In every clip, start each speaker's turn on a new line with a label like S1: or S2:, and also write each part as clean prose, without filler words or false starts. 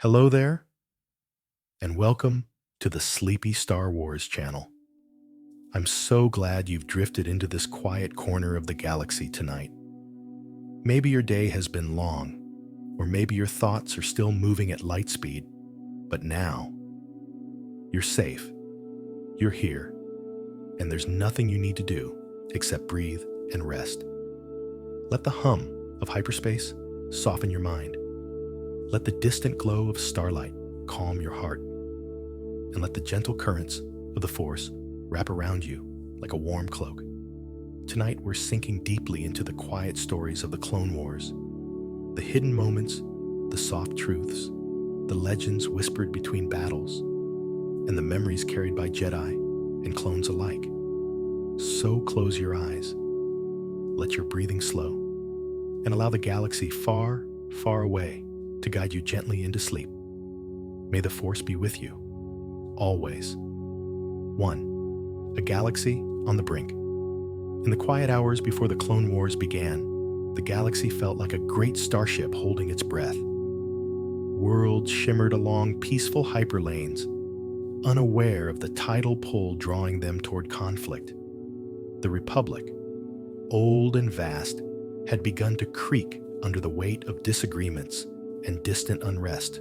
S1: Hello there, and welcome to the Sleepy Star Wars channel. I'm so glad you've drifted into this quiet corner of the galaxy tonight. Maybe your day has been long, or maybe your thoughts are still moving at light speed, but now you're safe, you're here, and there's nothing you need to do except breathe and rest. Let the hum of hyperspace soften your mind. Let the distant glow of starlight calm your heart, and let the gentle currents of the Force wrap around you like a warm cloak. Tonight, we're sinking deeply into the quiet stories of the Clone Wars, the hidden moments, the soft truths, the legends whispered between battles, and the memories carried by Jedi and clones alike. So close your eyes, let your breathing slow, and allow the galaxy far, far away to guide you gently into sleep. May the Force be with you, always. 1. A galaxy on the brink. In the quiet hours before the Clone Wars began, the galaxy felt like a great starship holding its breath. Worlds shimmered along peaceful hyperlanes, unaware of the tidal pull drawing them toward conflict. The Republic, old and vast, had begun to creak under the weight of disagreements and distant unrest.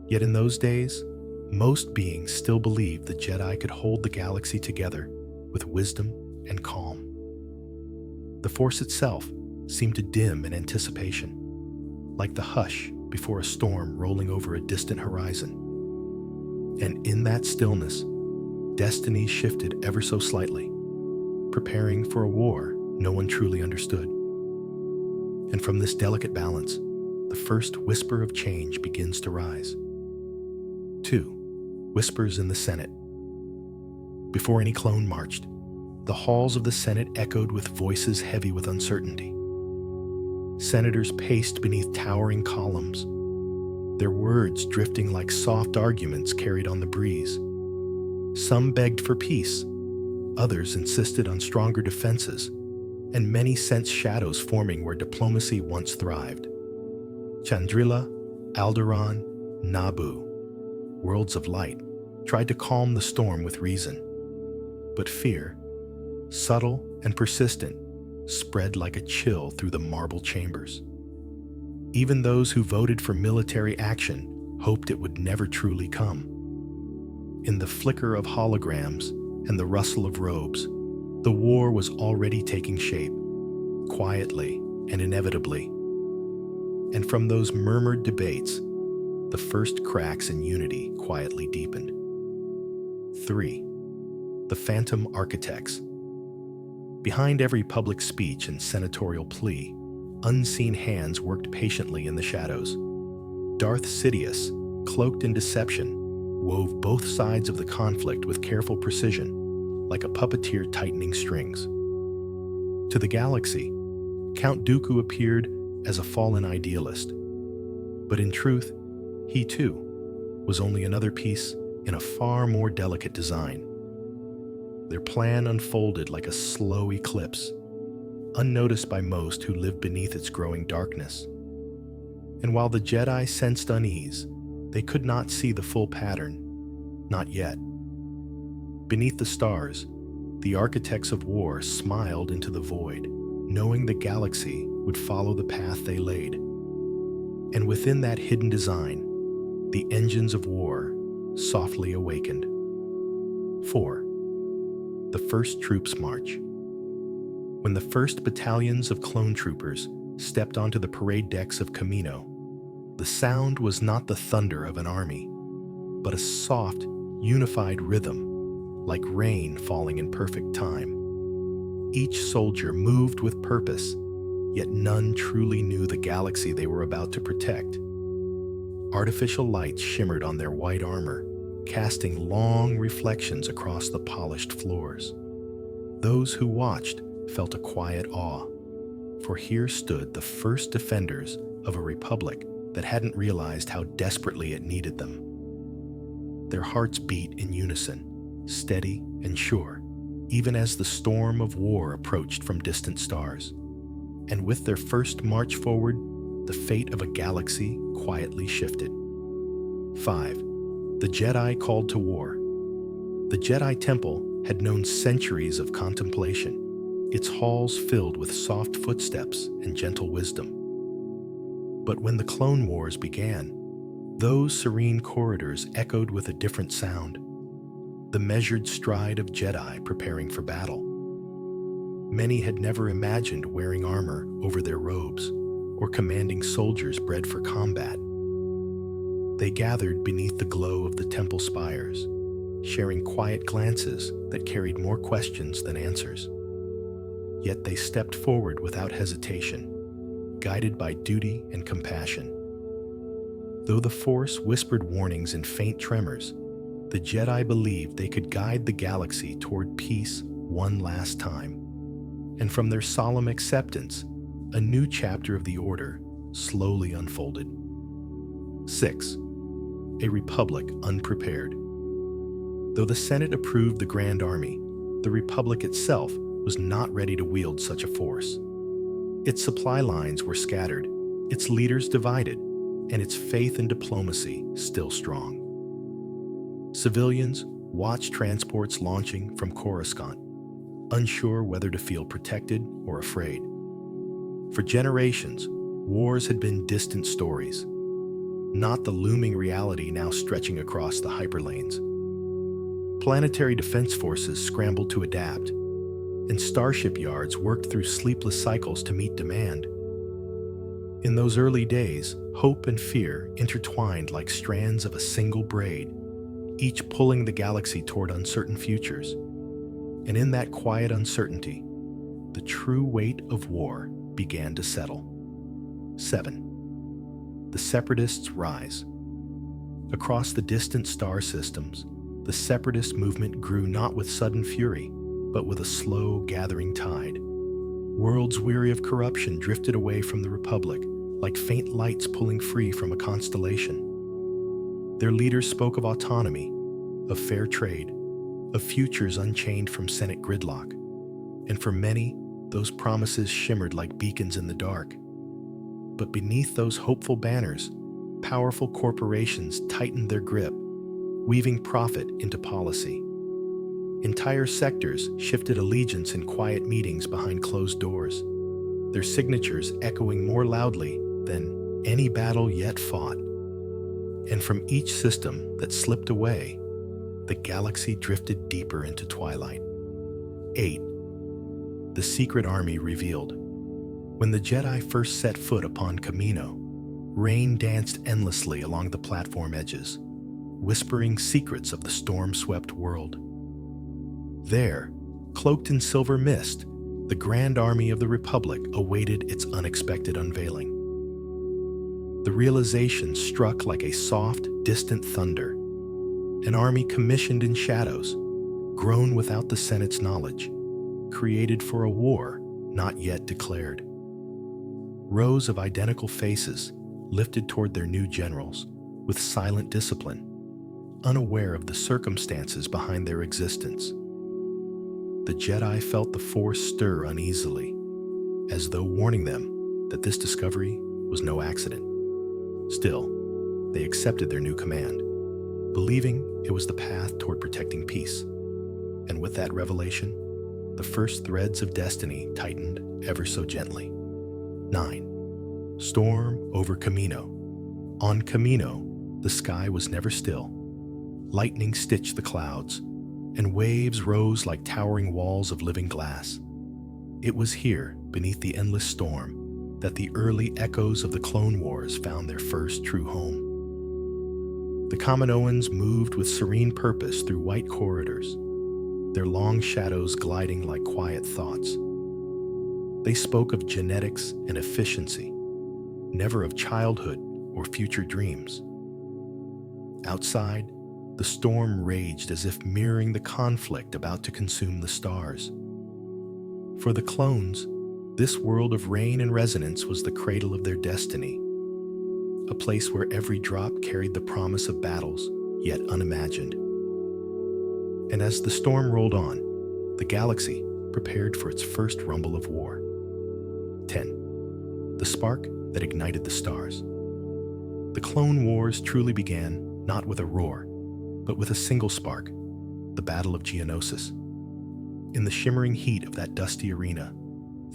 S1: Yet in those days, most beings still believed the Jedi could hold the galaxy together with wisdom and calm. The Force itself seemed to dim in anticipation, like the hush before a storm rolling over a distant horizon. And in that stillness, destiny shifted ever so slightly, preparing for a war no one truly understood. And from this delicate balance, the first whisper of change begins to rise. 2. Whispers in the Senate. Before any clone marched, the halls of the Senate echoed with voices heavy with uncertainty. Senators paced beneath towering columns, their words drifting like soft arguments carried on the breeze. Some begged for peace, others insisted on stronger defenses, and many sensed shadows forming where diplomacy once thrived. Chandrila, Alderaan, Naboo, worlds of light, tried to calm the storm with reason. But fear, subtle and persistent, spread like a chill through the marble chambers. Even those who voted for military action hoped it would never truly come. In the flicker of holograms and the rustle of robes, the war was already taking shape, quietly and inevitably. And from those murmured debates, the first cracks in unity quietly deepened. 3. The Phantom Architects. Behind every public speech and senatorial plea, unseen hands worked patiently in the shadows. Darth Sidious, cloaked in deception, wove both sides of the conflict with careful precision, like a puppeteer tightening strings. To the galaxy, Count Dooku appeared as a fallen idealist. But in truth, he too was only another piece in a far more delicate design. Their plan unfolded like a slow eclipse, unnoticed by most who lived beneath its growing darkness. And while the Jedi sensed unease, they could not see the full pattern, not yet. Beneath the stars, the architects of war smiled into the void, knowing the galaxy would follow the path they laid. And within that hidden design, the engines of war softly awakened. 4. The First Troops March. When the first battalions of clone troopers stepped onto the parade decks of Kamino, the sound was not the thunder of an army, but a soft, unified rhythm, like rain falling in perfect time. Each soldier moved with purpose, yet none truly knew the galaxy they were about to protect. Artificial lights shimmered on their white armor, casting long reflections across the polished floors. Those who watched felt a quiet awe, for here stood the first defenders of a republic that hadn't realized how desperately it needed them. Their hearts beat in unison, steady and sure, even as the storm of war approached from distant stars. And with their first march forward, the fate of a galaxy quietly shifted. 5. The Jedi called to war. The Jedi Temple had known centuries of contemplation, its halls filled with soft footsteps and gentle wisdom. But when the Clone Wars began, those serene corridors echoed with a different sound, the measured stride of Jedi preparing for battle. Many had never imagined wearing armor over their robes or commanding soldiers bred for combat. They gathered beneath the glow of the temple spires, sharing quiet glances that carried more questions than answers. Yet they stepped forward without hesitation, guided by duty and compassion. Though the Force whispered warnings in faint tremors, the Jedi believed they could guide the galaxy toward peace one last time. And from their solemn acceptance, a new chapter of the Order slowly unfolded. 6. A Republic unprepared. Though the Senate approved the Grand Army, the Republic itself was not ready to wield such a force. Its supply lines were scattered, its leaders divided, and its faith in diplomacy still strong. Civilians watched transports launching from Coruscant, unsure whether to feel protected or afraid. For generations, wars had been distant stories, not the looming reality now stretching across the hyperlanes. Planetary defense forces scrambled to adapt, and starship yards worked through sleepless cycles to meet demand. In those early days, hope and fear intertwined like strands of a single braid, each pulling the galaxy toward uncertain futures. And in that quiet uncertainty, the true weight of war began to settle. 7. The Separatists' rise. Across the distant star systems, the Separatist movement grew not with sudden fury, but with a slow gathering tide. Worlds weary of corruption drifted away from the Republic, like faint lights pulling free from a constellation. Their leaders spoke of autonomy, of fair trade, of futures unchained from Senate gridlock. And for many, those promises shimmered like beacons in the dark. But beneath those hopeful banners, powerful corporations tightened their grip, weaving profit into policy. Entire sectors shifted allegiance in quiet meetings behind closed doors, their signatures echoing more loudly than any battle yet fought. And from each system that slipped away, the galaxy drifted deeper into twilight. 8. The Secret Army revealed. When the Jedi first set foot upon Kamino, rain danced endlessly along the platform edges, whispering secrets of the storm-swept world. There, cloaked in silver mist, the Grand Army of the Republic awaited its unexpected unveiling. The realization struck like a soft, distant thunder. An army commissioned in shadows, grown without the Senate's knowledge, created for a war not yet declared. Rows of identical faces lifted toward their new generals with silent discipline, unaware of the circumstances behind their existence. The Jedi felt the Force stir uneasily, as though warning them that this discovery was no accident. Still, they accepted their new command, believing it was the path toward protecting peace. And with that revelation, the first threads of destiny tightened ever so gently. 9. Storm over Kamino. On Kamino, the sky was never still. Lightning stitched the clouds, and waves rose like towering walls of living glass. It was here, beneath the endless storm, that the early echoes of the Clone Wars found their first true home. The Kaminoans moved with serene purpose through white corridors, their long shadows gliding like quiet thoughts. They spoke of genetics and efficiency, never of childhood or future dreams. Outside, the storm raged as if mirroring the conflict about to consume the stars. For the clones, this world of rain and resonance was the cradle of their destiny, a place where every drop carried the promise of battles yet unimagined. And as the storm rolled on, the galaxy prepared for its first rumble of war. 10. The spark that ignited the stars. The Clone Wars truly began not with a roar, but with a single spark, the Battle of Geonosis. In the shimmering heat of that dusty arena,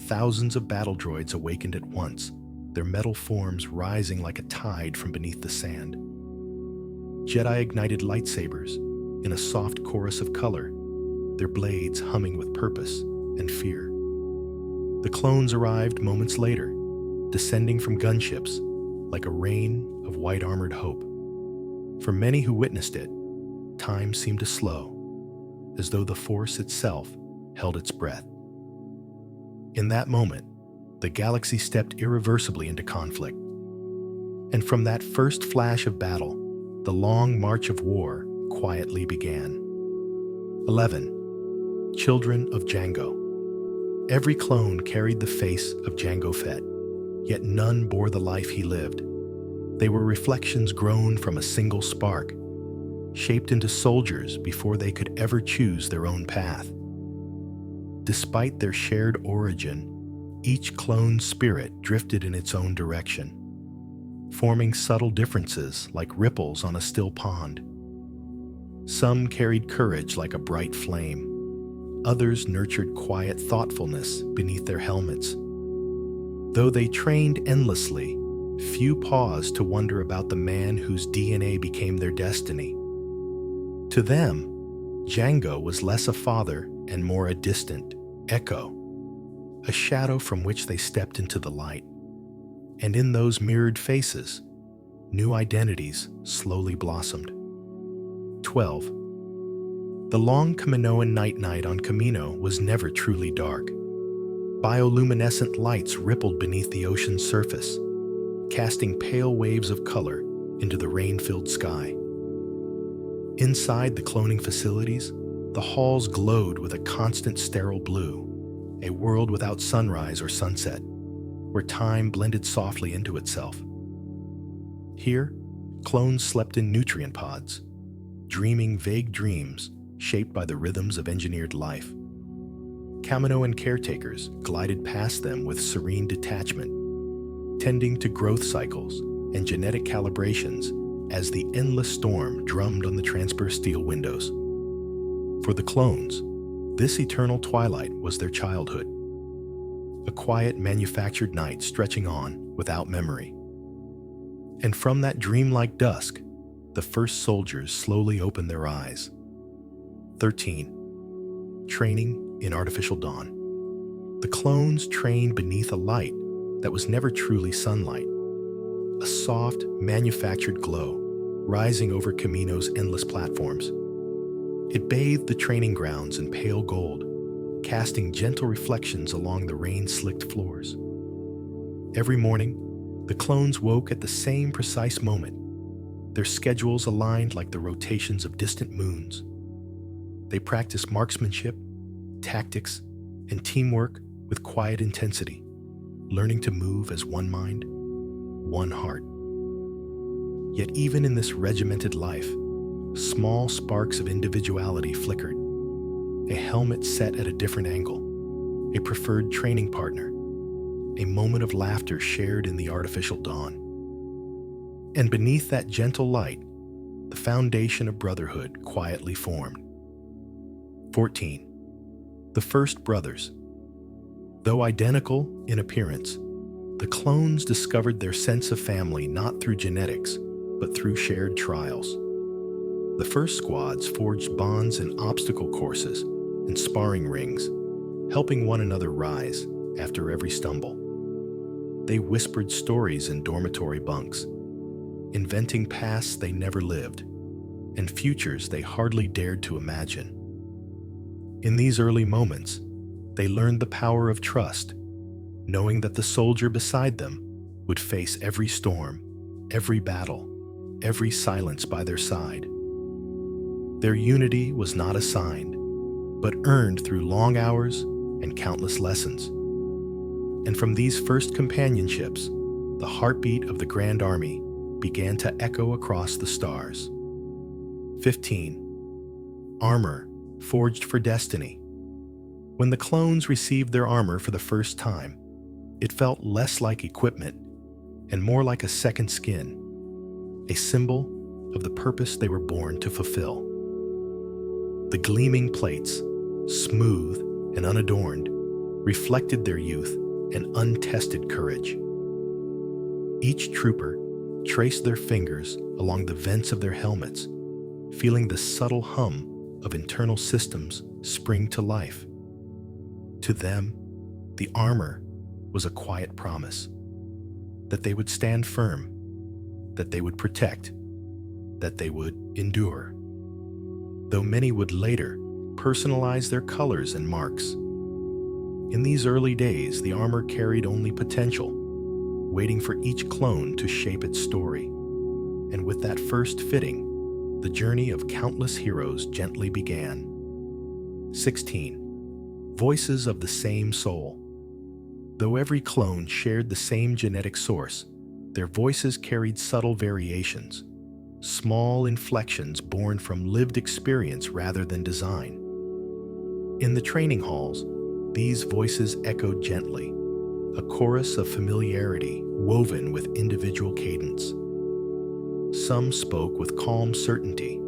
S1: thousands of battle droids awakened at once, their metal forms rising like a tide from beneath the sand. Jedi ignited lightsabers in a soft chorus of color, their blades humming with purpose and fear. The clones arrived moments later, descending from gunships like a rain of white-armored hope. For many who witnessed it, time seemed to slow, as though the Force itself held its breath. In that moment, the galaxy stepped irreversibly into conflict. And from that first flash of battle, the long march of war quietly began. 11. Children of Jango. Every clone carried the face of Jango Fett, yet none bore the life he lived. They were reflections grown from a single spark, shaped into soldiers before they could ever choose their own path. Despite their shared origin, each clone's spirit drifted in its own direction, forming subtle differences like ripples on a still pond. Some carried courage like a bright flame. Others nurtured quiet thoughtfulness beneath their helmets. Though they trained endlessly, few paused to wonder about the man whose DNA became their destiny. To them, Jango was less a father and more a distant echo, a shadow from which they stepped into the light. And in those mirrored faces, new identities slowly blossomed. 12. The long Kaminoan night on Kamino was never truly dark. Bioluminescent lights rippled beneath the ocean's surface, casting pale waves of color into the rain-filled sky. Inside the cloning facilities, the halls glowed with a constant sterile blue, a world without sunrise or sunset, where time blended softly into itself. Here, clones slept in nutrient pods, dreaming vague dreams shaped by the rhythms of engineered life. Kaminoan caretakers glided past them with serene detachment, tending to growth cycles and genetic calibrations as the endless storm drummed on the transper steel windows. For the clones, this eternal twilight was their childhood, a quiet manufactured night stretching on without memory. And from that dreamlike dusk, the first soldiers slowly opened their eyes. 13. Training in artificial dawn. The clones trained beneath a light that was never truly sunlight, a soft, manufactured glow rising over Kamino's endless platforms. It bathed the training grounds in pale gold, casting gentle reflections along the rain-slicked floors. Every morning, the clones woke at the same precise moment, their schedules aligned like the rotations of distant moons. They practiced marksmanship, tactics, and teamwork with quiet intensity, learning to move as one mind, one heart. Yet even in this regimented life, small sparks of individuality flickered. A helmet set at a different angle, a preferred training partner, a moment of laughter shared in the artificial dawn. And beneath that gentle light, the foundation of brotherhood quietly formed. 14. The first brothers. Though identical in appearance, the clones discovered their sense of family not through genetics, but through shared trials. The first squads forged bonds in obstacle courses and sparring rings, helping one another rise after every stumble. They whispered stories in dormitory bunks, inventing pasts they never lived and futures they hardly dared to imagine. In these early moments, they learned the power of trust, knowing that the soldier beside them would face every storm, every battle, every silence by their side. Their unity was not assigned, but earned through long hours and countless lessons. And from these first companionships, the heartbeat of the Grand Army began to echo across the stars. 15. Armor forged for destiny. When the clones received their armor for the first time, it felt less like equipment and more like a second skin, a symbol of the purpose they were born to fulfill. The gleaming plates, smooth and unadorned, reflected their youth and untested courage. Each trooper traced their fingers along the vents of their helmets, feeling the subtle hum of internal systems spring to life. To them, the armor was a quiet promise that they would stand firm, that they would protect, that they would endure. Though many would later personalize their colors and marks. In these early days, the armor carried only potential, waiting for each clone to shape its story. And with that first fitting, the journey of countless heroes gently began. 16. Voices of the same soul. Though every clone shared the same genetic source, their voices carried subtle variations, small inflections born from lived experience rather than design. In the training halls, these voices echoed gently, a chorus of familiarity woven with individual cadence. Some spoke with calm certainty,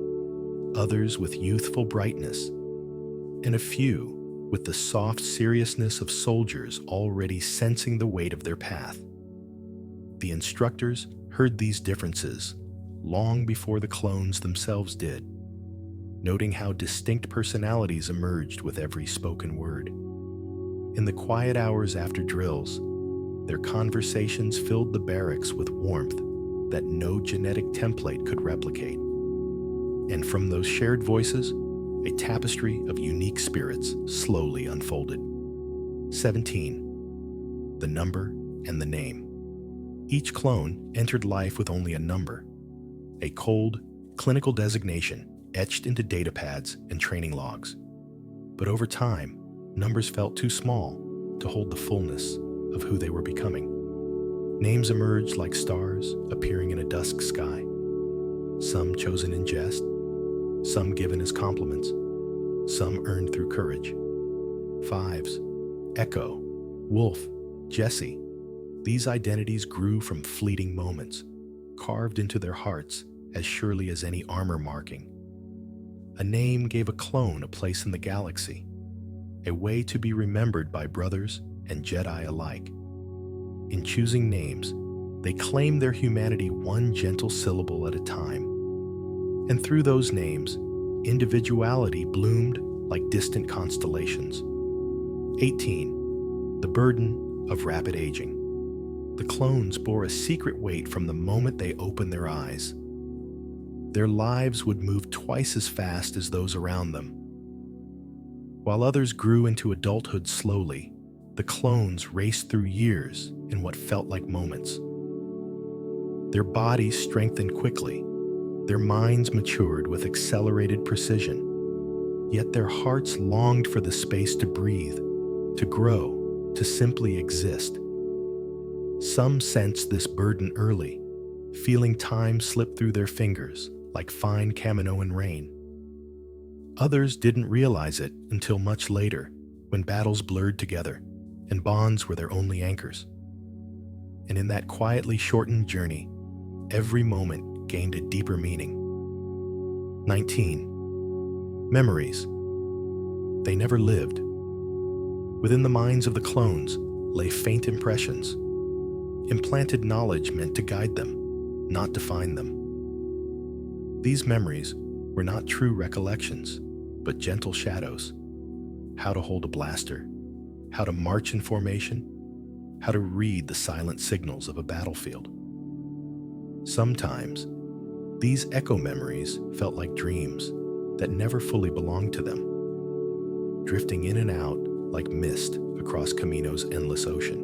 S1: others with youthful brightness, and a few with the soft seriousness of soldiers already sensing the weight of their path. The instructors heard these differences long before the clones themselves did, noting how distinct personalities emerged with every spoken word. In the quiet hours after drills, their conversations filled the barracks with warmth that no genetic template could replicate. And from those shared voices, a tapestry of unique spirits slowly unfolded. 17. The number and the name. Each clone entered life with only a number, a cold, clinical designation etched into data pads and training logs. But over time, numbers felt too small to hold the fullness of who they were becoming. Names emerged like stars appearing in a dusk sky, some chosen in jest, some given as compliments, some earned through courage. Fives, Echo, Wolf, Jesse. These identities grew from fleeting moments, carved into their hearts as surely as any armor marking. A name gave a clone a place in the galaxy, a way to be remembered by brothers and Jedi alike. In choosing names, they claimed their humanity one gentle syllable at a time. And through those names, individuality bloomed like distant constellations. 18. The burden of rapid aging. The clones bore a secret weight from the moment they opened their eyes. Their lives would move twice as fast as those around them. While others grew into adulthood slowly, the clones raced through years in what felt like moments. Their bodies strengthened quickly, their minds matured with accelerated precision, yet their hearts longed for the space to breathe, to grow, to simply exist. Some sensed this burden early, feeling time slip through their fingers like fine Kaminoan rain. Others didn't realize it until much later, when battles blurred together and bonds were their only anchors. And in that quietly shortened journey, every moment gained a deeper meaning. 19. Memories. They never lived. Within the minds of the clones lay faint impressions, implanted knowledge meant to guide them, not define them. These memories were not true recollections, but gentle shadows. How to hold a blaster, how to march in formation, how to read the silent signals of a battlefield. Sometimes, these echo memories felt like dreams that never fully belonged to them, drifting in and out like mist across Kamino's endless ocean.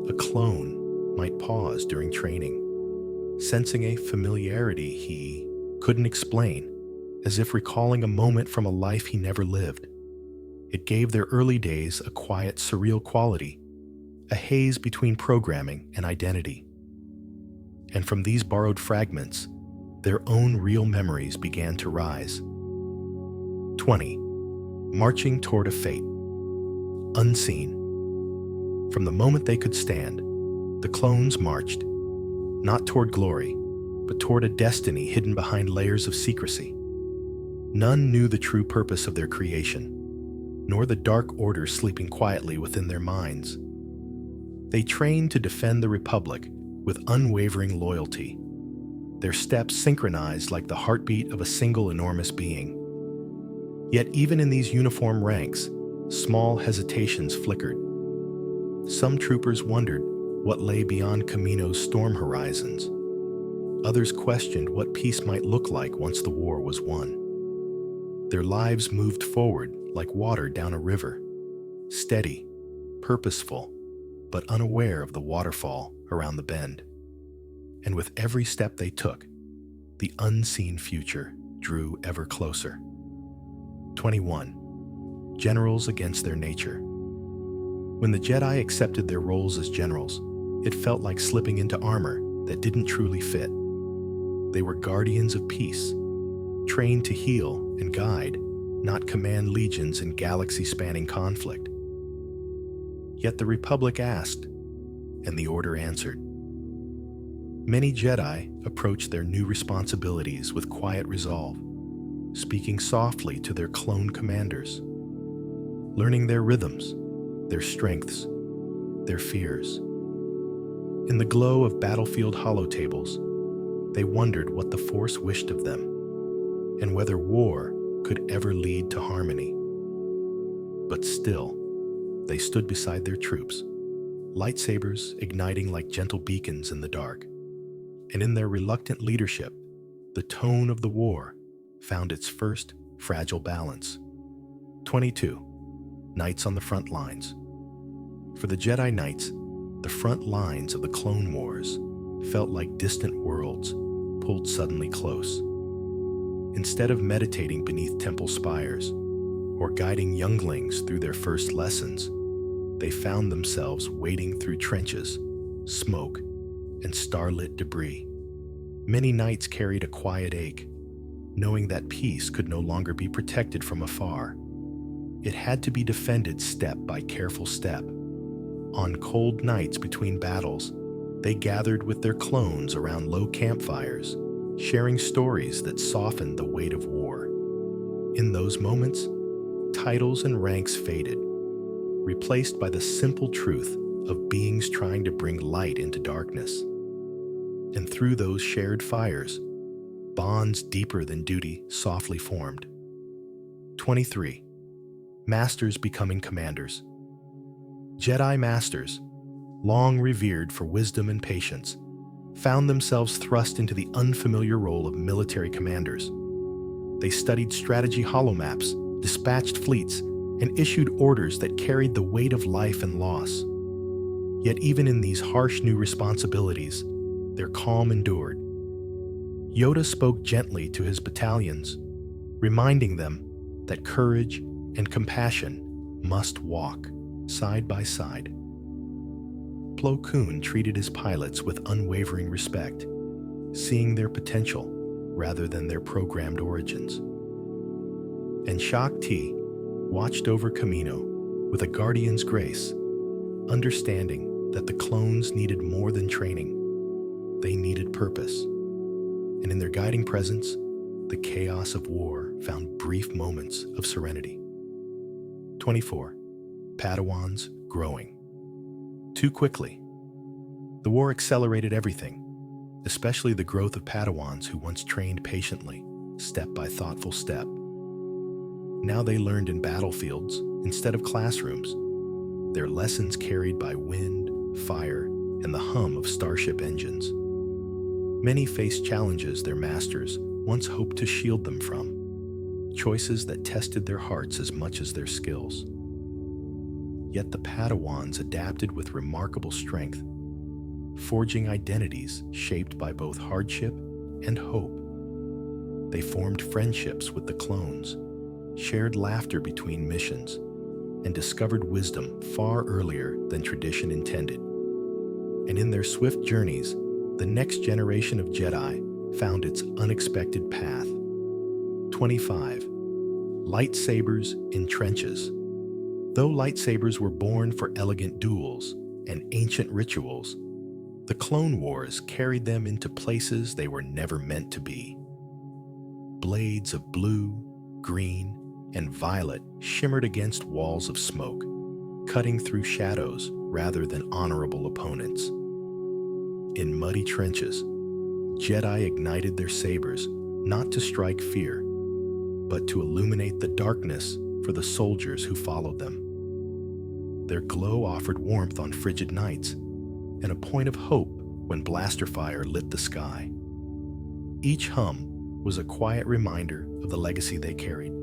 S1: A clone might pause during training, sensing a familiarity he couldn't explain, as if recalling a moment from a life he never lived. It gave their early days a quiet, surreal quality, a haze between programming and identity. And from these borrowed fragments, their own real memories began to rise. 20. Marching toward a fate. Unseen. From the moment they could stand, the clones marched, not toward glory, but toward a destiny hidden behind layers of secrecy. None knew the true purpose of their creation, nor the dark order sleeping quietly within their minds. They trained to defend the Republic with unwavering loyalty, their steps synchronized like the heartbeat of a single enormous being. Yet even in these uniform ranks, small hesitations flickered. Some troopers wondered what lay beyond Kamino's storm horizons. Others questioned what peace might look like once the war was won. Their lives moved forward like water down a river, steady, purposeful, but unaware of the waterfall around the bend. And with every step they took, the unseen future drew ever closer. 21. Generals against their nature. When the Jedi accepted their roles as generals, it felt like slipping into armor that didn't truly fit. They were guardians of peace, trained to heal and guide, not command legions in galaxy-spanning conflict. Yet the Republic asked, and the Order answered. Many Jedi approached their new responsibilities with quiet resolve, speaking softly to their clone commanders, learning their rhythms, their strengths, their fears. In the glow of battlefield holotables, they wondered what the Force wished of them, and whether war could ever lead to harmony. But still, they stood beside their troops, lightsabers igniting like gentle beacons in the dark. And in their reluctant leadership, the tone of the war found its first fragile balance. 22. Knights on the front lines. For the Jedi Knights, the front lines of the Clone Wars felt like distant worlds pulled suddenly close. Instead of meditating beneath temple spires or guiding younglings through their first lessons, they found themselves wading through trenches, smoke, and starlit debris. Many knights carried a quiet ache, knowing that peace could no longer be protected from afar. It had to be defended step by careful step. On cold nights between battles, they gathered with their clones around low campfires, sharing stories that softened the weight of war. In those moments, titles and ranks faded, replaced by the simple truth of beings trying to bring light into darkness. And through those shared fires, bonds deeper than duty softly formed. 23. Masters becoming commanders. Jedi Masters, long revered for wisdom and patience, found themselves thrust into the unfamiliar role of military commanders. They studied strategy holomaps, dispatched fleets, and issued orders that carried the weight of life and loss. Yet even in these harsh new responsibilities, their calm endured. Yoda spoke gently to his battalions, reminding them that courage and compassion must walk side by side. Plo Koon treated his pilots with unwavering respect, seeing their potential rather than their programmed origins. And Shak Ti watched over Kamino with a guardian's grace, understanding that the clones needed more than training. They needed purpose. And in their guiding presence, the chaos of war found brief moments of serenity. 24. Padawans growing. Too quickly. The war accelerated everything, especially the growth of Padawans who once trained patiently, step by thoughtful step. Now they learned in battlefields instead of classrooms, their lessons carried by wind, fire, and the hum of starship engines. Many faced challenges their masters once hoped to shield them from, choices that tested their hearts as much as their skills. Yet the Padawans adapted with remarkable strength, forging identities shaped by both hardship and hope. They formed friendships with the clones, shared laughter between missions, and discovered wisdom far earlier than tradition intended. And in their swift journeys, the next generation of Jedi found its unexpected path. 25. Lightsabers in trenches. Though lightsabers were born for elegant duels and ancient rituals, The Clone Wars carried them into places they were never meant to be. Blades of blue, green, and violet shimmered against walls of smoke, cutting through shadows rather than honorable opponents. In muddy trenches, Jedi ignited their sabers not to strike fear, but to illuminate the darkness for the soldiers who followed them. Their glow offered warmth on frigid nights and a point of hope when blaster fire lit the sky. Each hum was a quiet reminder of the legacy they carried,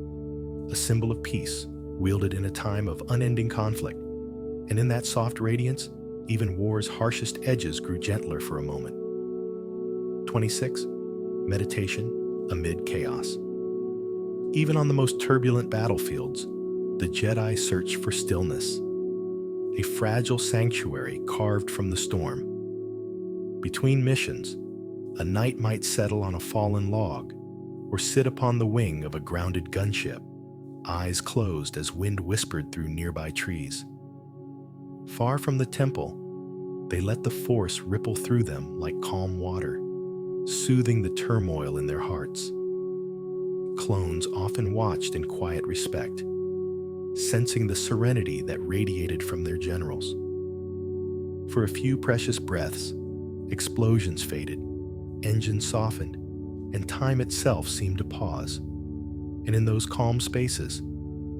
S1: a symbol of peace wielded in a time of unending conflict. And in that soft radiance, even war's harshest edges grew gentler for a moment. 26. Meditation amid chaos. Even on the most turbulent battlefields, the Jedi search for stillness, a fragile sanctuary carved from the storm. Between missions, a knight might settle on a fallen log or sit upon the wing of a grounded gunship, eyes closed as wind whispered through nearby trees. Far from the temple, they let the Force ripple through them like calm water, soothing the turmoil in their hearts. Clones often watched in quiet respect, sensing the serenity that radiated from their generals. For a few precious breaths, explosions faded, engines softened, and time itself seemed to pause. And in those calm spaces,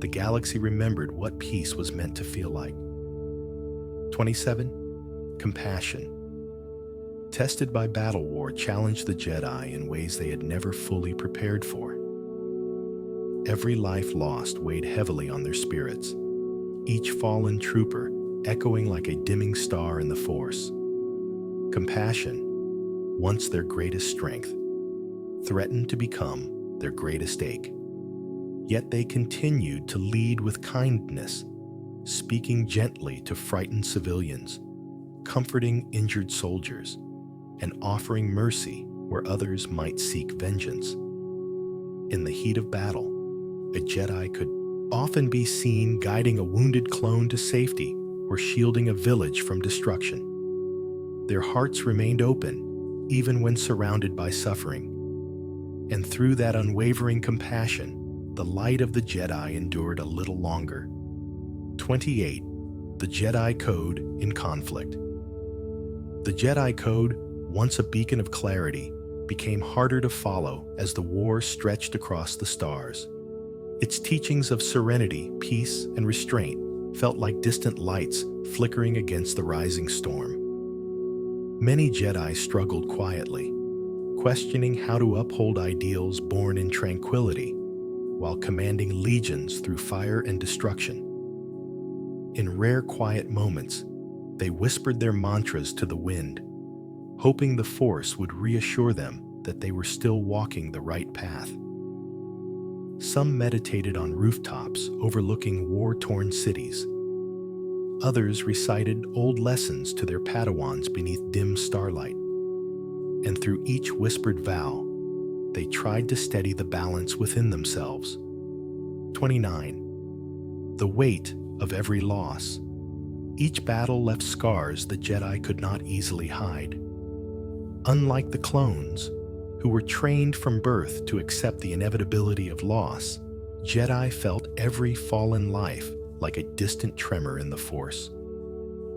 S1: the galaxy remembered what peace was meant to feel like. 27. Compassion. Tested by battle war challenged the Jedi in ways they had never fully prepared for. Every life lost weighed heavily on their spirits, each fallen trooper echoing like a dimming star in the Force. Compassion, once their greatest strength, threatened to become their greatest ache. Yet they continued to lead with kindness, speaking gently to frightened civilians, comforting injured soldiers, and offering mercy where others might seek vengeance. In the heat of battle, a Jedi could often be seen guiding a wounded clone to safety or shielding a village from destruction. Their hearts remained open, even when surrounded by suffering. And through that unwavering compassion, the light of the Jedi endured a little longer. 28. The Jedi Code in conflict. The Jedi Code, once a beacon of clarity, became harder to follow as the war stretched across the stars. Its teachings of serenity, peace, and restraint felt like distant lights flickering against the rising storm. Many Jedi struggled quietly, questioning how to uphold ideals born in tranquility while commanding legions through fire and destruction. In rare quiet moments, they whispered their mantras to the wind, hoping the Force would reassure them that they were still walking the right path. Some meditated on rooftops overlooking war-torn cities. Others recited old lessons to their Padawans beneath dim starlight. And through each whispered vow, they tried to steady the balance within themselves. 29. The weight of every loss. Each battle left scars the Jedi could not easily hide. Unlike the clones, who were trained from birth to accept the inevitability of loss, Jedi felt every fallen life like a distant tremor in the Force.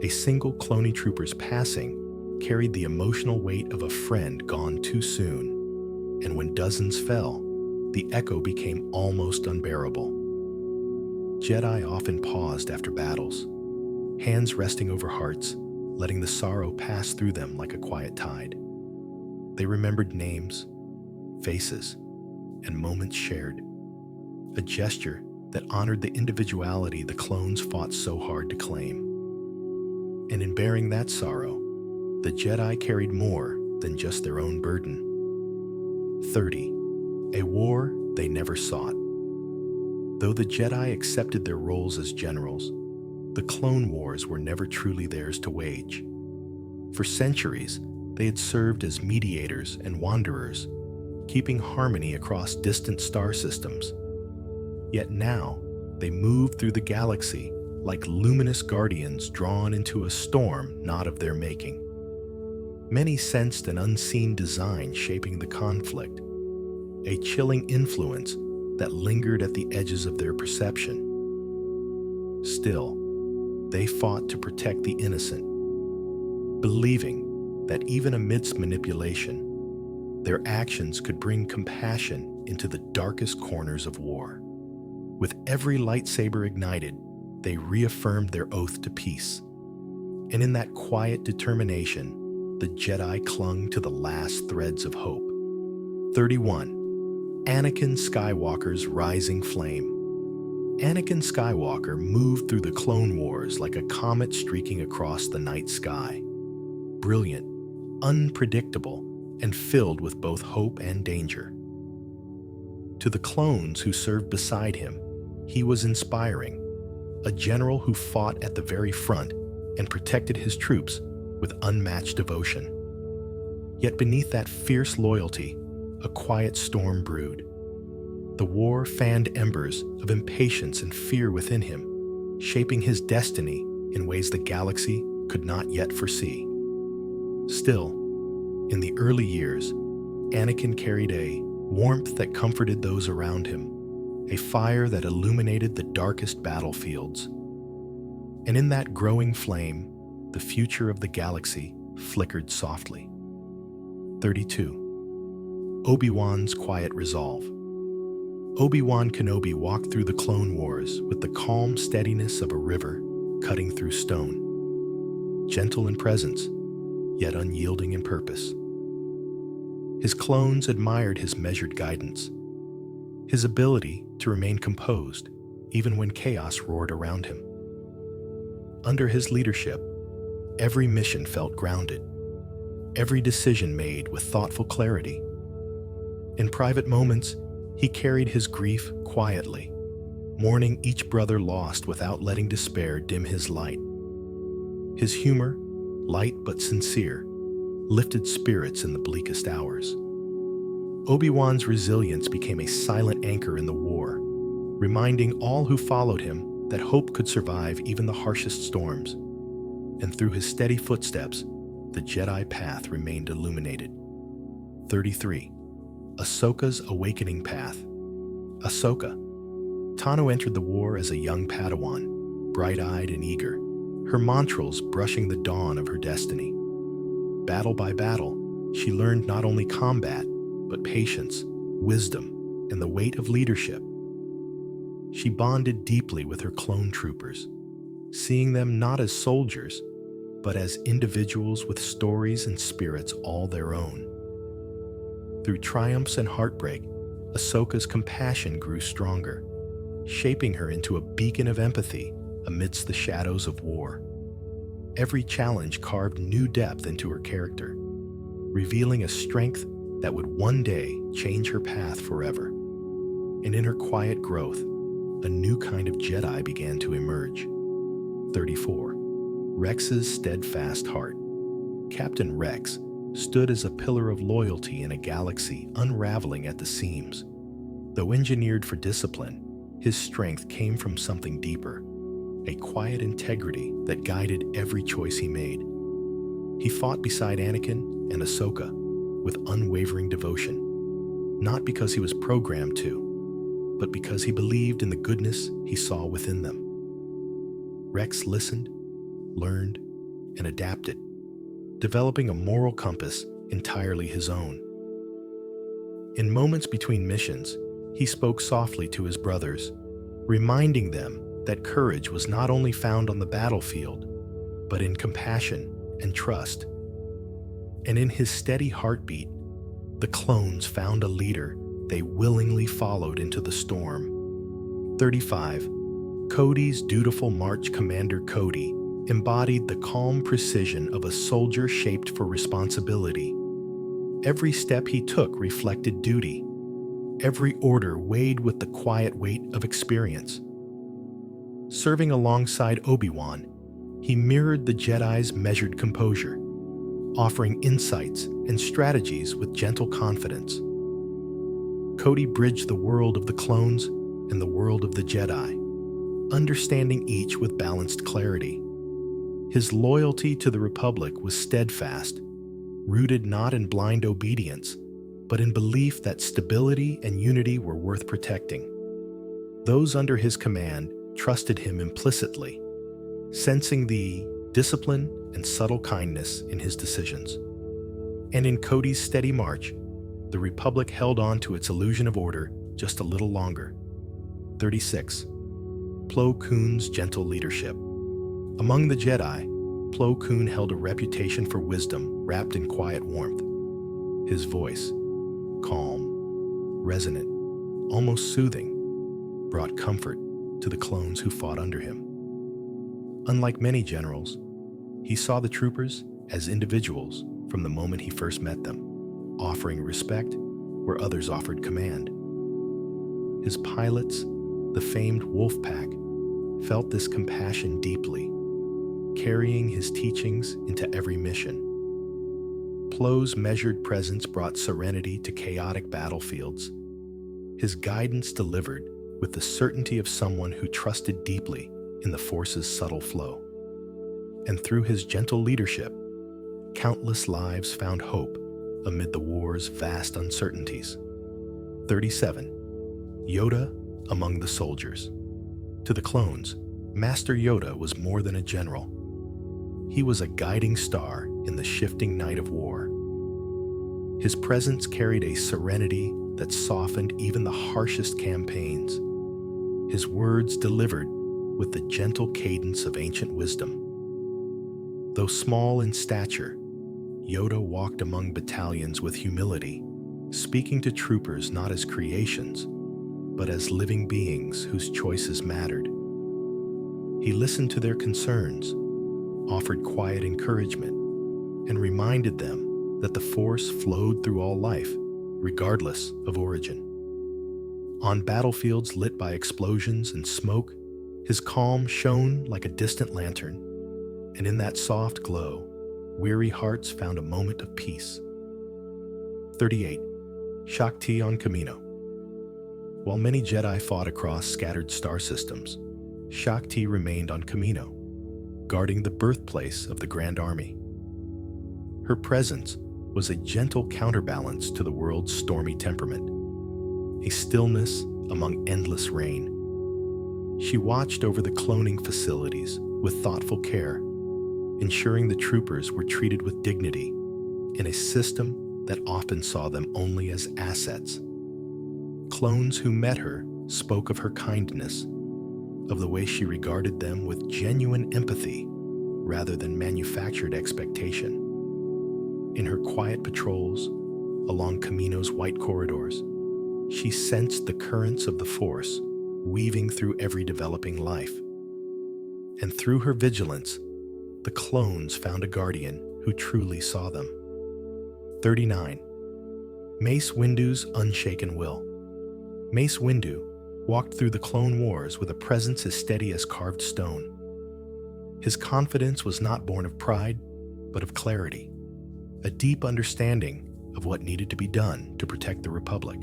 S1: A single clone trooper's passing carried the emotional weight of a friend gone too soon, and when dozens fell, the echo became almost unbearable. Jedi often paused after battles, hands resting over hearts, letting the sorrow pass through them like a quiet tide. They remembered names, faces, and moments shared, a gesture that honored the individuality the clones fought so hard to claim. And in bearing that sorrow, the Jedi carried more than just their own burden. 30. A war they never sought. Though the Jedi accepted their roles as generals, the Clone Wars were never truly theirs to wage. For centuries, they had served as mediators and wanderers, keeping harmony across distant star systems. Yet now, they moved through the galaxy like luminous guardians drawn into a storm not of their making. Many sensed an unseen design shaping the conflict, a chilling influence that lingered at the edges of their perception. Still, they fought to protect the innocent, believing that even amidst manipulation, their actions could bring compassion into the darkest corners of war. With every lightsaber ignited, they reaffirmed their oath to peace. And in that quiet determination, the Jedi clung to the last threads of hope. 31. Anakin Skywalker's rising flame. Anakin Skywalker moved through the Clone Wars like a comet streaking across the night sky. Brilliant, unpredictable, and filled with both hope and danger. To the clones who served beside him, he was inspiring, a general who fought at the very front and protected his troops with unmatched devotion. Yet beneath that fierce loyalty, a quiet storm brewed. The war fanned embers of impatience and fear within him, shaping his destiny in ways the galaxy could not yet foresee. Still, in the early years, Anakin carried a warmth that comforted those around him, a fire that illuminated the darkest battlefields. And in that growing flame, the future of the galaxy flickered softly. 32. Obi-Wan's quiet resolve. Obi-Wan Kenobi walked through the Clone Wars with the calm steadiness of a river cutting through stone. Gentle in presence, yet unyielding in purpose. His clones admired his measured guidance, his ability to remain composed even when chaos roared around him. Under his leadership, every mission felt grounded, every decision made with thoughtful clarity. In private moments, he carried his grief quietly, mourning each brother lost without letting despair dim his light. His humor, light but sincere, lifted spirits in the bleakest hours. Obi-Wan's resilience became a silent anchor in the war, reminding all who followed him that hope could survive even the harshest storms. And through his steady footsteps, the Jedi path remained illuminated. 33. Ahsoka's awakening path. Ahsoka. Tano entered the war as a young Padawan, bright-eyed and eager, her mantrals brushing the dawn of her destiny. Battle by battle, she learned not only combat, but patience, wisdom, and the weight of leadership. She bonded deeply with her clone troopers, seeing them not as soldiers, but as individuals with stories and spirits all their own. Through triumphs and heartbreak, Ahsoka's compassion grew stronger, shaping her into a beacon of empathy amidst the shadows of war. Every challenge carved new depth into her character, revealing a strength that would one day change her path forever. And in her quiet growth, a new kind of Jedi began to emerge. 34. Rex's steadfast heart. Captain Rex stood as a pillar of loyalty in a galaxy unraveling at the seams. Though engineered for discipline, his strength came from something deeper, a quiet integrity that guided every choice he made. He fought beside Anakin and Ahsoka with unwavering devotion, not because he was programmed to, but because he believed in the goodness he saw within them. Rex listened, learned, and adapted, developing a moral compass entirely his own. In moments between missions, he spoke softly to his brothers, reminding them that courage was not only found on the battlefield, but in compassion and trust. And in his steady heartbeat, the clones found a leader they willingly followed into the storm. 35. Cody's dutiful March Commander Cody embodied the calm precision of a soldier shaped for responsibility. Every step he took reflected duty. Every order weighed with the quiet weight of experience. Serving alongside Obi-Wan, he mirrored the Jedi's measured composure, offering insights and strategies with gentle confidence. Cody bridged the world of the clones and the world of the Jedi, understanding each with balanced clarity. His loyalty to the Republic was steadfast, rooted not in blind obedience, but in belief that stability and unity were worth protecting. Those under his command trusted him implicitly, sensing the discipline and subtle kindness in his decisions. And in Cody's steady march, the Republic held on to its illusion of order just a little longer. 36. Plo Koon's gentle leadership. Among the Jedi, Plo Koon held a reputation for wisdom wrapped in quiet warmth. His voice, calm, resonant, almost soothing, brought comfort to the clones who fought under him. Unlike many generals, he saw the troopers as individuals from the moment he first met them, offering respect where others offered command. His pilots, the famed Wolf Pack, felt this compassion deeply, carrying his teachings into every mission. Plo's measured presence brought serenity to chaotic battlefields. His guidance delivered with the certainty of someone who trusted deeply in the Force's subtle flow. And through his gentle leadership, countless lives found hope amid the war's vast uncertainties. 37. Yoda among the soldiers. To the clones, Master Yoda was more than a general. He was a guiding star in the shifting night of war. His presence carried a serenity that softened even the harshest campaigns. His words delivered with the gentle cadence of ancient wisdom. Though small in stature, Yoda walked among battalions with humility, speaking to troopers not as creations, but as living beings whose choices mattered. He listened to their concerns, offered quiet encouragement, and reminded them that the Force flowed through all life, regardless of origin. On battlefields lit by explosions and smoke, his calm shone like a distant lantern, and in that soft glow, weary hearts found a moment of peace. 38. Shakti on Kamino. While many Jedi fought across scattered star systems, Shakti remained on Kamino, guarding the birthplace of the Grand Army. Her presence was a gentle counterbalance to the world's stormy temperament, a stillness among endless rain. She watched over the cloning facilities with thoughtful care, ensuring the troopers were treated with dignity in a system that often saw them only as assets. Clones who met her spoke of her kindness, of the way she regarded them with genuine empathy rather than manufactured expectation. In her quiet patrols along Kamino's white corridors, she sensed the currents of the Force weaving through every developing life. And through her vigilance, the clones found a guardian who truly saw them. 39. Mace Windu's unshaken will. Mace Windu walked through the Clone Wars with a presence as steady as carved stone. His confidence was not born of pride, but of clarity, a deep understanding of what needed to be done to protect the Republic.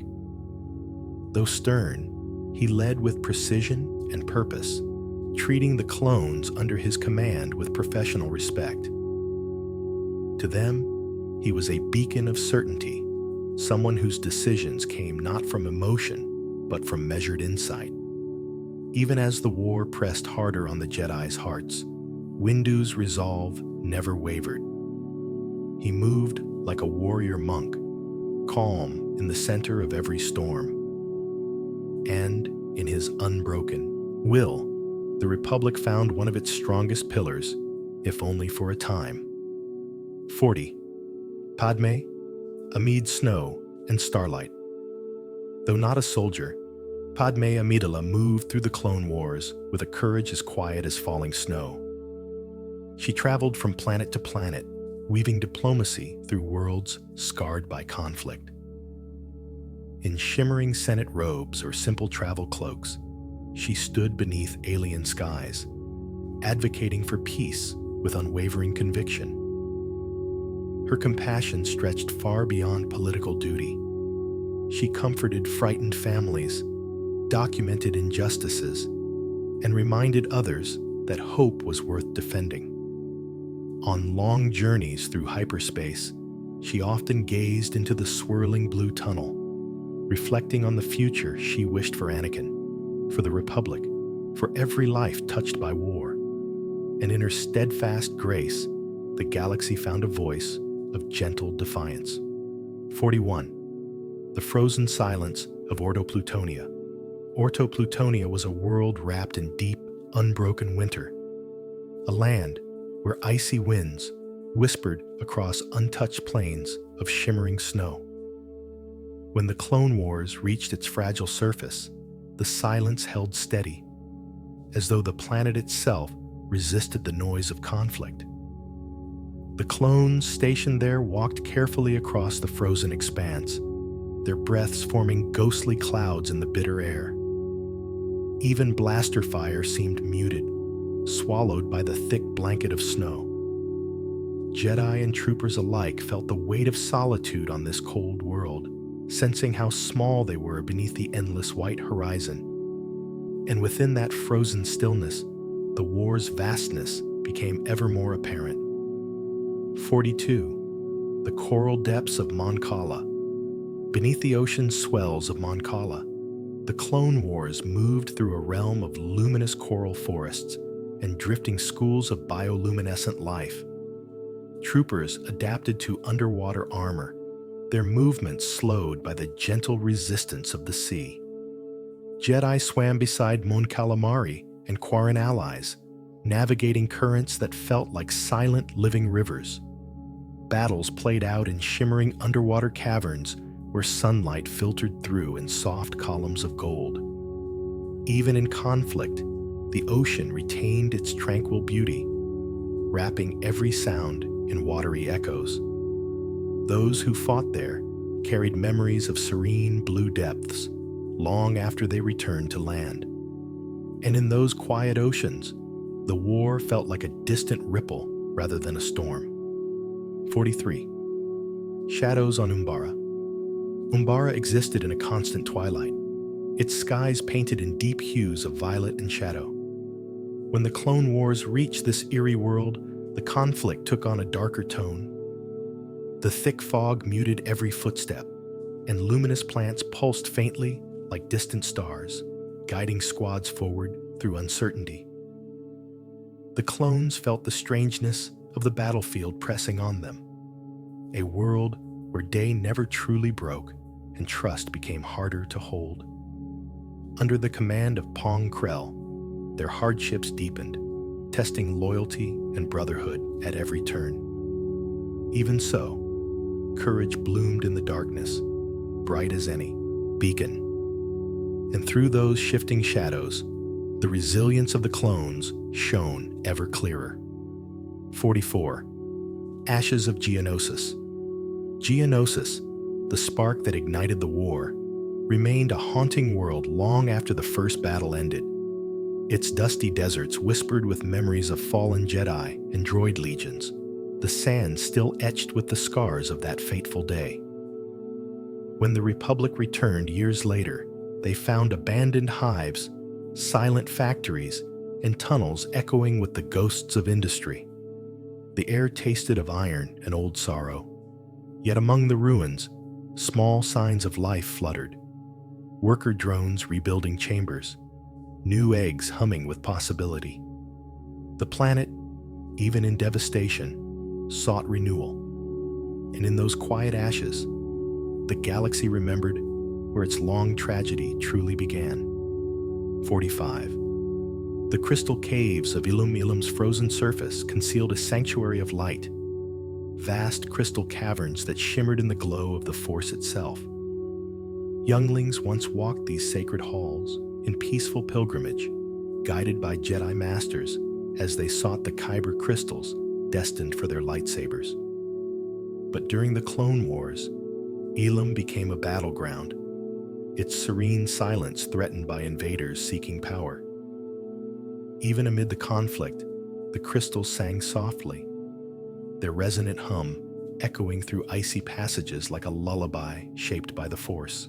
S1: Though stern, he led with precision and purpose, treating the clones under his command with professional respect. To them, he was a beacon of certainty, someone whose decisions came not from emotion, but from measured insight. Even as the war pressed harder on the Jedi's hearts, Windu's resolve never wavered. He moved like a warrior monk, calm in the center of every storm. And in his unbroken will, the Republic found one of its strongest pillars, if only for a time. 40. Padme, amid snow and starlight. Though not a soldier, Padme Amidala moved through the Clone Wars with a courage as quiet as falling snow. She traveled from planet to planet, weaving diplomacy through worlds scarred by conflict. In shimmering Senate robes or simple travel cloaks, she stood beneath alien skies, advocating for peace with unwavering conviction. Her compassion stretched far beyond political duty. She comforted frightened families, documented injustices, and reminded others that hope was worth defending. On long journeys through hyperspace, She often gazed into the swirling blue tunnel, reflecting on the future she wished for Anakin, for the Republic, for every life touched by war. And in her steadfast grace, the galaxy found a voice of gentle defiance. 41. The frozen silence of Ordo Plutonia. Ordo Plutonia was a world wrapped in deep, unbroken winter, a land where icy winds whispered across untouched plains of shimmering snow. When the Clone Wars reached its fragile surface, the silence held steady, as though the planet itself resisted the noise of conflict. The clones stationed there walked carefully across the frozen expanse, their breaths forming ghostly clouds in the bitter air. Even blaster fire seemed muted, swallowed by the thick blanket of snow. Jedi and troopers alike felt the weight of solitude on this cold world, sensing how small they were beneath the endless white horizon. And within that frozen stillness, the war's vastness became ever more apparent. 42. The coral depths of Mon Cala. Beneath the ocean swells of Mon Cala, the Clone Wars moved through a realm of luminous coral forests and drifting schools of bioluminescent life. Troopers adapted to underwater armor, their movements slowed by the gentle resistance of the sea. Jedi swam beside Mon Calamari and Quarren allies, navigating currents that felt like silent living rivers. Battles played out in shimmering underwater caverns where sunlight filtered through in soft columns of gold. Even in conflict, the ocean retained its tranquil beauty, wrapping every sound in watery echoes. Those who fought there carried memories of serene blue depths long after they returned to land. And in those quiet oceans, the war felt like a distant ripple rather than a storm. 43. Shadows on Umbara. Umbara existed in a constant twilight, its skies painted in deep hues of violet and shadow. When the Clone Wars reached this eerie world, the conflict took on a darker tone. The thick fog muted every footstep, and luminous plants pulsed faintly like distant stars, guiding squads forward through uncertainty. The clones felt the strangeness of the battlefield pressing on them, a world where day never truly broke and trust became harder to hold. Under the command of Pong Krell, their hardships deepened, testing loyalty and brotherhood at every turn. Even so, courage bloomed in the darkness, bright as any beacon. And through those shifting shadows, the resilience of the clones shone ever clearer. 44. Ashes of Geonosis. Geonosis, the spark that ignited the war, remained a haunting world long after the first battle ended. Its dusty deserts whispered with memories of fallen Jedi and droid legions, the sands still etched with the scars of that fateful day. When the Republic returned years later, they found abandoned hives, silent factories, and tunnels echoing with the ghosts of industry. The air tasted of iron and old sorrow. Yet among the ruins, small signs of life fluttered. Worker drones rebuilding chambers, new eggs humming with possibility. The planet, even in devastation, sought renewal. And in those quiet ashes, the galaxy remembered where its long tragedy truly began. 45. The crystal caves of Ilum Ilum's frozen surface concealed a sanctuary of light, vast crystal caverns that shimmered in the glow of the Force itself. Younglings once walked these sacred halls in peaceful pilgrimage, guided by Jedi Masters as they sought the Kyber crystals destined for their lightsabers. But during the Clone Wars, Ilum became a battleground, its serene silence threatened by invaders seeking power. Even amid the conflict, the crystals sang softly, their resonant hum echoing through icy passages like a lullaby shaped by the Force.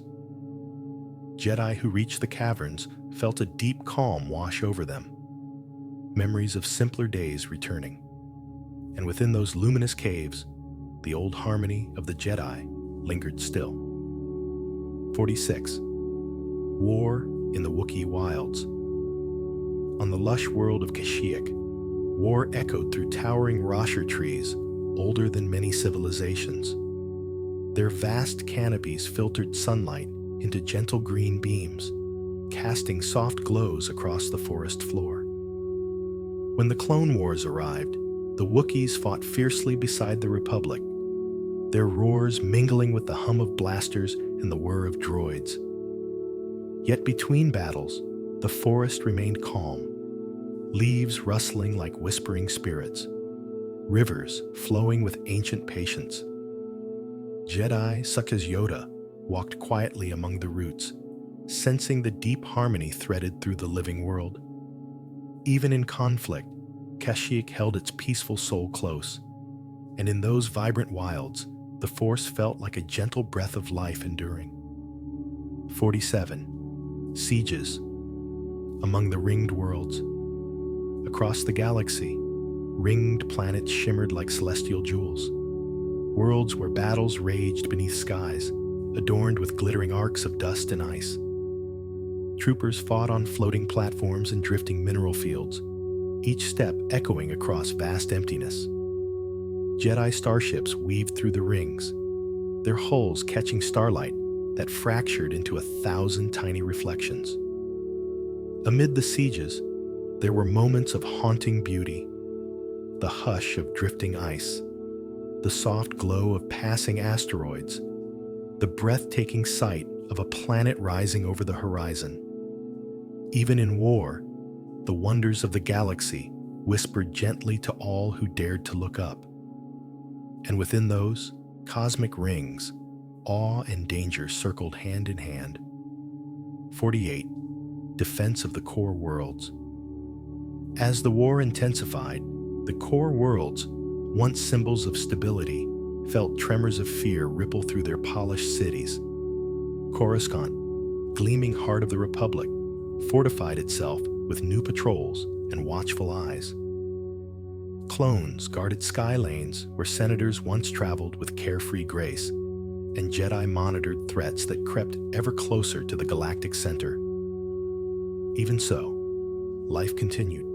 S1: Jedi who reached the caverns felt a deep calm wash over them, memories of simpler days returning. And within those luminous caves, the old harmony of the Jedi lingered still. 46. War in the Wookiee wilds. On the lush world of Kashyyyk, war echoed through towering Rosher trees, older than many civilizations. Their vast canopies filtered sunlight into gentle green beams, casting soft glows across the forest floor. When the Clone Wars arrived, the Wookiees fought fiercely beside the Republic, their roars mingling with the hum of blasters and the whir of droids. Yet between battles, the forest remained calm, leaves rustling like whispering spirits, rivers flowing with ancient patience. Jedi such as Yoda walked quietly among the roots, sensing the deep harmony threaded through the living world. Even in conflict, Kashyyyk held its peaceful soul close, and in those vibrant wilds, the Force felt like a gentle breath of life enduring. 47. Sieges. Among the ringed worlds. Across the galaxy, ringed planets shimmered like celestial jewels. Worlds where battles raged beneath skies, adorned with glittering arcs of dust and ice. Troopers fought on floating platforms and drifting mineral fields, each step echoing across vast emptiness. Jedi starships weaved through the rings, their hulls catching starlight that fractured into 1,000 tiny reflections. Amid the sieges, there were moments of haunting beauty, the hush of drifting ice, the soft glow of passing asteroids, the breathtaking sight of a planet rising over the horizon. Even in war, the wonders of the galaxy whispered gently to all who dared to look up. And within those cosmic rings, awe and danger circled hand in hand. 48. Defense of the core worlds. As the war intensified, the core worlds, once symbols of stability, felt tremors of fear ripple through their polished cities. Coruscant, gleaming heart of the Republic, fortified itself with new patrols and watchful eyes. Clones guarded sky lanes where senators once traveled with carefree grace, and Jedi monitored threats that crept ever closer to the galactic center. Even so, life continued.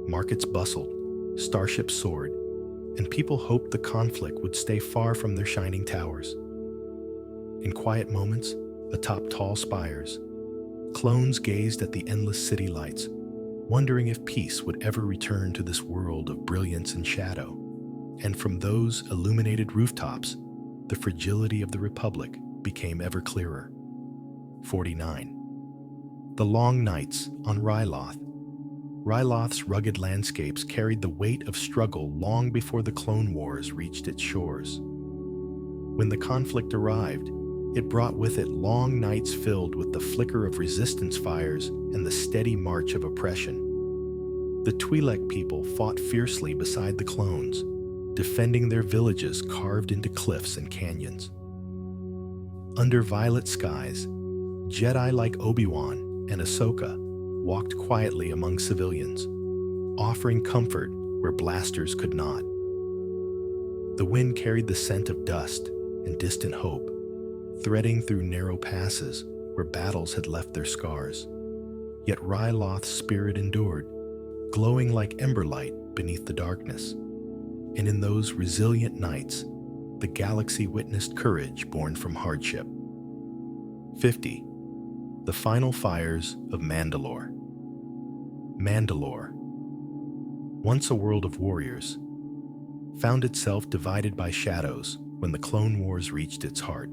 S1: Markets bustled, starships soared, and people hoped the conflict would stay far from their shining towers. In quiet moments, atop tall spires, clones gazed at the endless city lights, wondering if peace would ever return to this world of brilliance and shadow. And from those illuminated rooftops, the fragility of the Republic became ever clearer. 49. The long nights on Ryloth. Ryloth's rugged landscapes carried the weight of struggle long before the Clone Wars reached its shores. When the conflict arrived, it brought with it long nights filled with the flicker of resistance fires and the steady march of oppression. The Twi'lek people fought fiercely beside the clones, defending their villages carved into cliffs and canyons. Under violet skies, Jedi like Obi-Wan and Ahsoka walked quietly among civilians, offering comfort where blasters could not. The wind carried the scent of dust and distant hope, threading through narrow passes where battles had left their scars. Yet Ryloth's spirit endured, glowing like emberlight beneath the darkness. And in those resilient nights, the galaxy witnessed courage born from hardship. 50. The final fires of Mandalore. Mandalore, once a world of warriors, found itself divided by shadows when the Clone Wars reached its heart.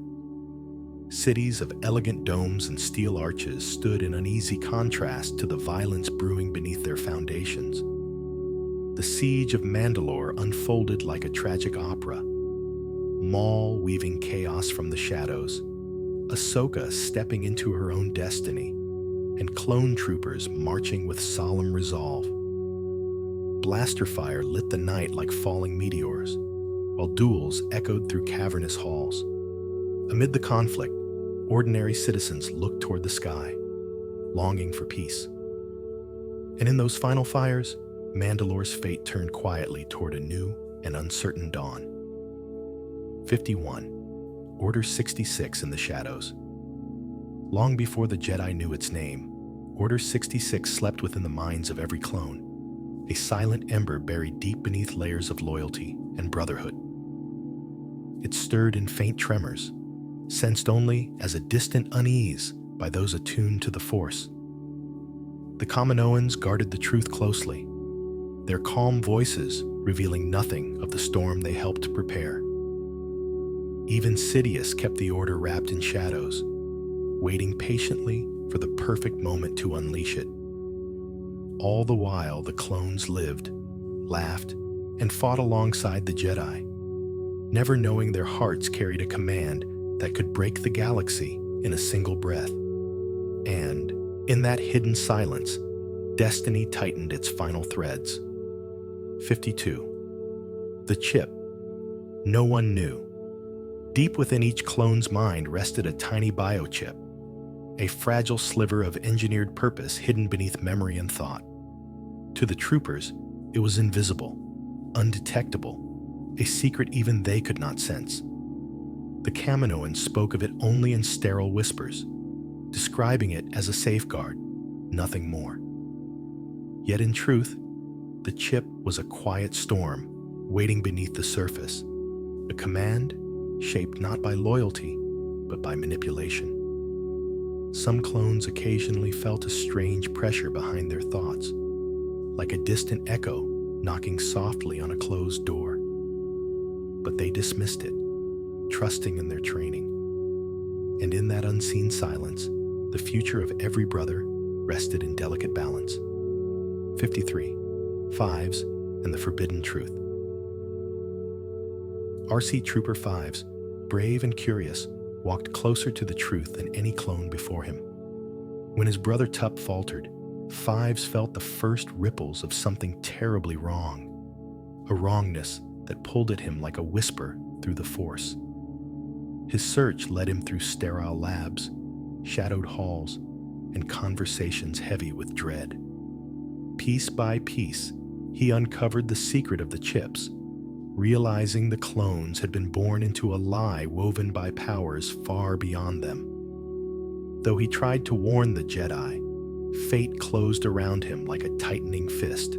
S1: Cities of elegant domes and steel arches stood in uneasy contrast to the violence brewing beneath their foundations. The siege of Mandalore unfolded like a tragic opera, Maul weaving chaos from the shadows, Ahsoka stepping into her own destiny, and clone troopers marching with solemn resolve. Blaster fire lit the night like falling meteors, while duels echoed through cavernous halls. Amid the conflict, ordinary citizens looked toward the sky, longing for peace. And in those final fires, Mandalore's fate turned quietly toward a new and uncertain dawn. 51. Order 66 in the shadows. Long before the Jedi knew its name, Order 66 slept within the minds of every clone, a silent ember buried deep beneath layers of loyalty and brotherhood. It stirred in faint tremors, sensed only as a distant unease by those attuned to the Force. The Kaminoans guarded the truth closely, their calm voices revealing nothing of the storm they helped prepare. Even Sidious kept the Order wrapped in shadows, waiting patiently for the perfect moment to unleash it. All the while, the clones lived, laughed, and fought alongside the Jedi, never knowing their hearts carried a command that could break the galaxy in a single breath. And, in that hidden silence, destiny tightened its final threads. 52. The chip. No one knew. Deep within each clone's mind rested a tiny biochip, a fragile sliver of engineered purpose hidden beneath memory and thought. To the troopers, it was invisible, undetectable, a secret even they could not sense. The Kaminoans spoke of it only in sterile whispers, describing it as a safeguard, nothing more. Yet in truth, the chip was a quiet storm waiting beneath the surface, a command shaped not by loyalty, but by manipulation. Some clones occasionally felt a strange pressure behind their thoughts, like a distant echo knocking softly on a closed door. But they dismissed it, trusting in their training. And in that unseen silence, the future of every brother rested in delicate balance. 53. Fives and the Forbidden Truth. RC Trooper Fives, brave and curious, walked closer to the truth than any clone before him. When his brother Tup faltered, Fives felt the first ripples of something terribly wrong, a wrongness that pulled at him like a whisper through the Force. His search led him through sterile labs, shadowed halls, and conversations heavy with dread. Piece by piece, he uncovered the secret of the chips, realizing the clones had been born into a lie woven by powers far beyond them. Though he tried to warn the Jedi, fate closed around him like a tightening fist.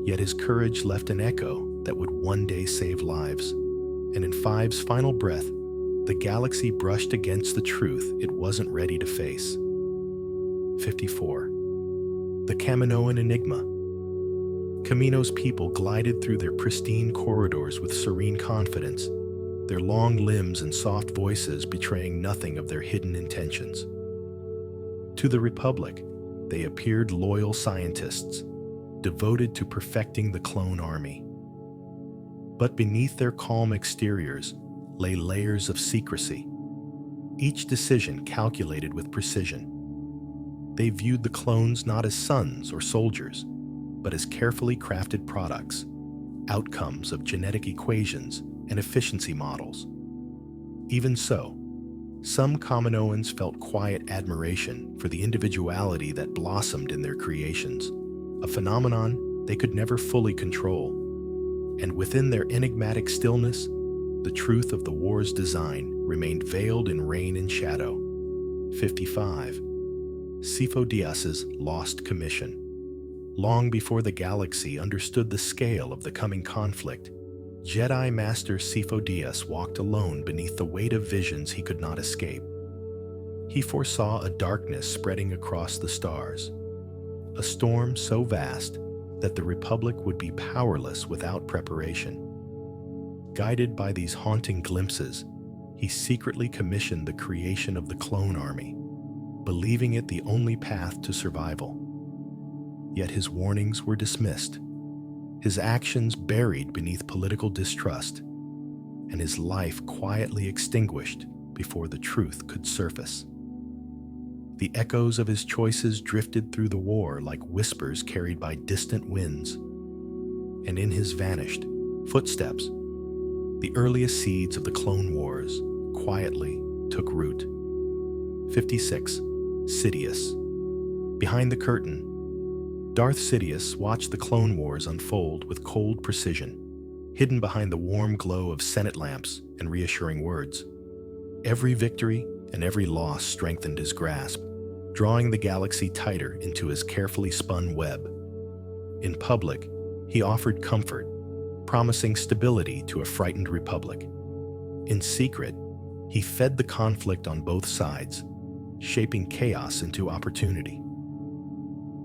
S1: Yet his courage left an echo that would one day save lives, and in Five's final breath, the galaxy brushed against the truth it wasn't ready to face. 54. The Kaminoan Enigma. Kamino's people glided through their pristine corridors with serene confidence, their long limbs and soft voices betraying nothing of their hidden intentions. To the Republic, they appeared loyal scientists, devoted to perfecting the clone army. But beneath their calm exteriors lay layers of secrecy, each decision calculated with precision. They viewed the clones not as sons or soldiers, but as carefully crafted products, outcomes of genetic equations and efficiency models. Even so, some Kaminoans felt quiet admiration for the individuality that blossomed in their creations, a phenomenon they could never fully control. And within their enigmatic stillness, the truth of the war's design remained veiled in rain and shadow. 55. Sifo-Dyas's Lost Commission. Long before the galaxy understood the scale of the coming conflict, Jedi Master Sifo-Dyas walked alone beneath the weight of visions he could not escape. He foresaw a darkness spreading across the stars, a storm so vast that the Republic would be powerless without preparation. Guided by these haunting glimpses, he secretly commissioned the creation of the clone army, believing it the only path to survival. Yet his warnings were dismissed, his actions buried beneath political distrust, and his life quietly extinguished before the truth could surface. The echoes of his choices drifted through the war like whispers carried by distant winds, and in his vanished footsteps, the earliest seeds of the Clone Wars quietly took root. 56. Sidious. Behind the curtain, Darth Sidious watched the Clone Wars unfold with cold precision, hidden behind the warm glow of Senate lamps and reassuring words. Every victory and every loss strengthened his grasp, drawing the galaxy tighter into his carefully spun web. In public, he offered comfort, promising stability to a frightened republic. In secret, he fed the conflict on both sides, shaping chaos into opportunity.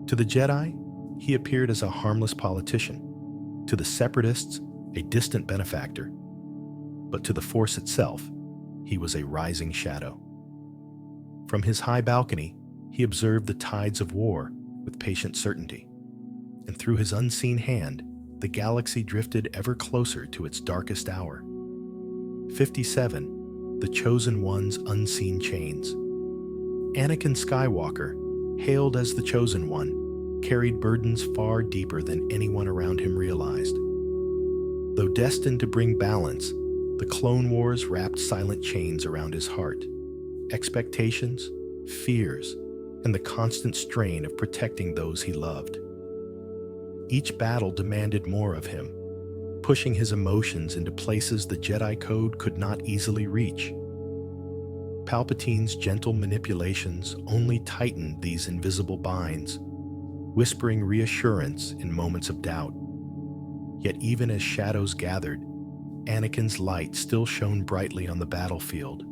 S1: To the Jedi, he appeared as a harmless politician. To the Separatists, a distant benefactor. But to the Force itself, he was a rising shadow. From his high balcony, he observed the tides of war with patient certainty. And through his unseen hand, the galaxy drifted ever closer to its darkest hour. 57. The Chosen One's Unseen Chains. Anakin Skywalker, hailed as the Chosen One, carried burdens far deeper than anyone around him realized. Though destined to bring balance, the Clone Wars wrapped silent chains around his heart. Expectations, fears, and the constant strain of protecting those he loved. Each battle demanded more of him, pushing his emotions into places the Jedi Code could not easily reach. Palpatine's gentle manipulations only tightened these invisible binds, whispering reassurance in moments of doubt. Yet even as shadows gathered, Anakin's light still shone brightly on the battlefield,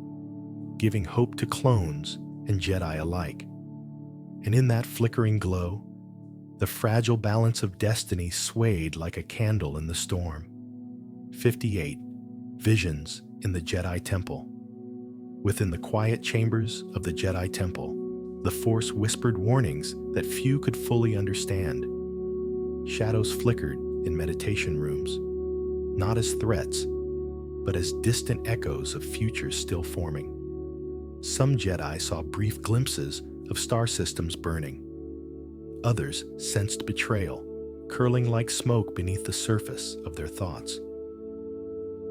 S1: giving hope to clones and Jedi alike. And in that flickering glow, the fragile balance of destiny swayed like a candle in the storm. 58. Visions in the Jedi Temple. Within the quiet chambers of the Jedi Temple, the Force whispered warnings that few could fully understand. Shadows flickered in meditation rooms, not as threats, but as distant echoes of futures still forming. Some Jedi saw brief glimpses of star systems burning. Others sensed betrayal, curling like smoke beneath the surface of their thoughts.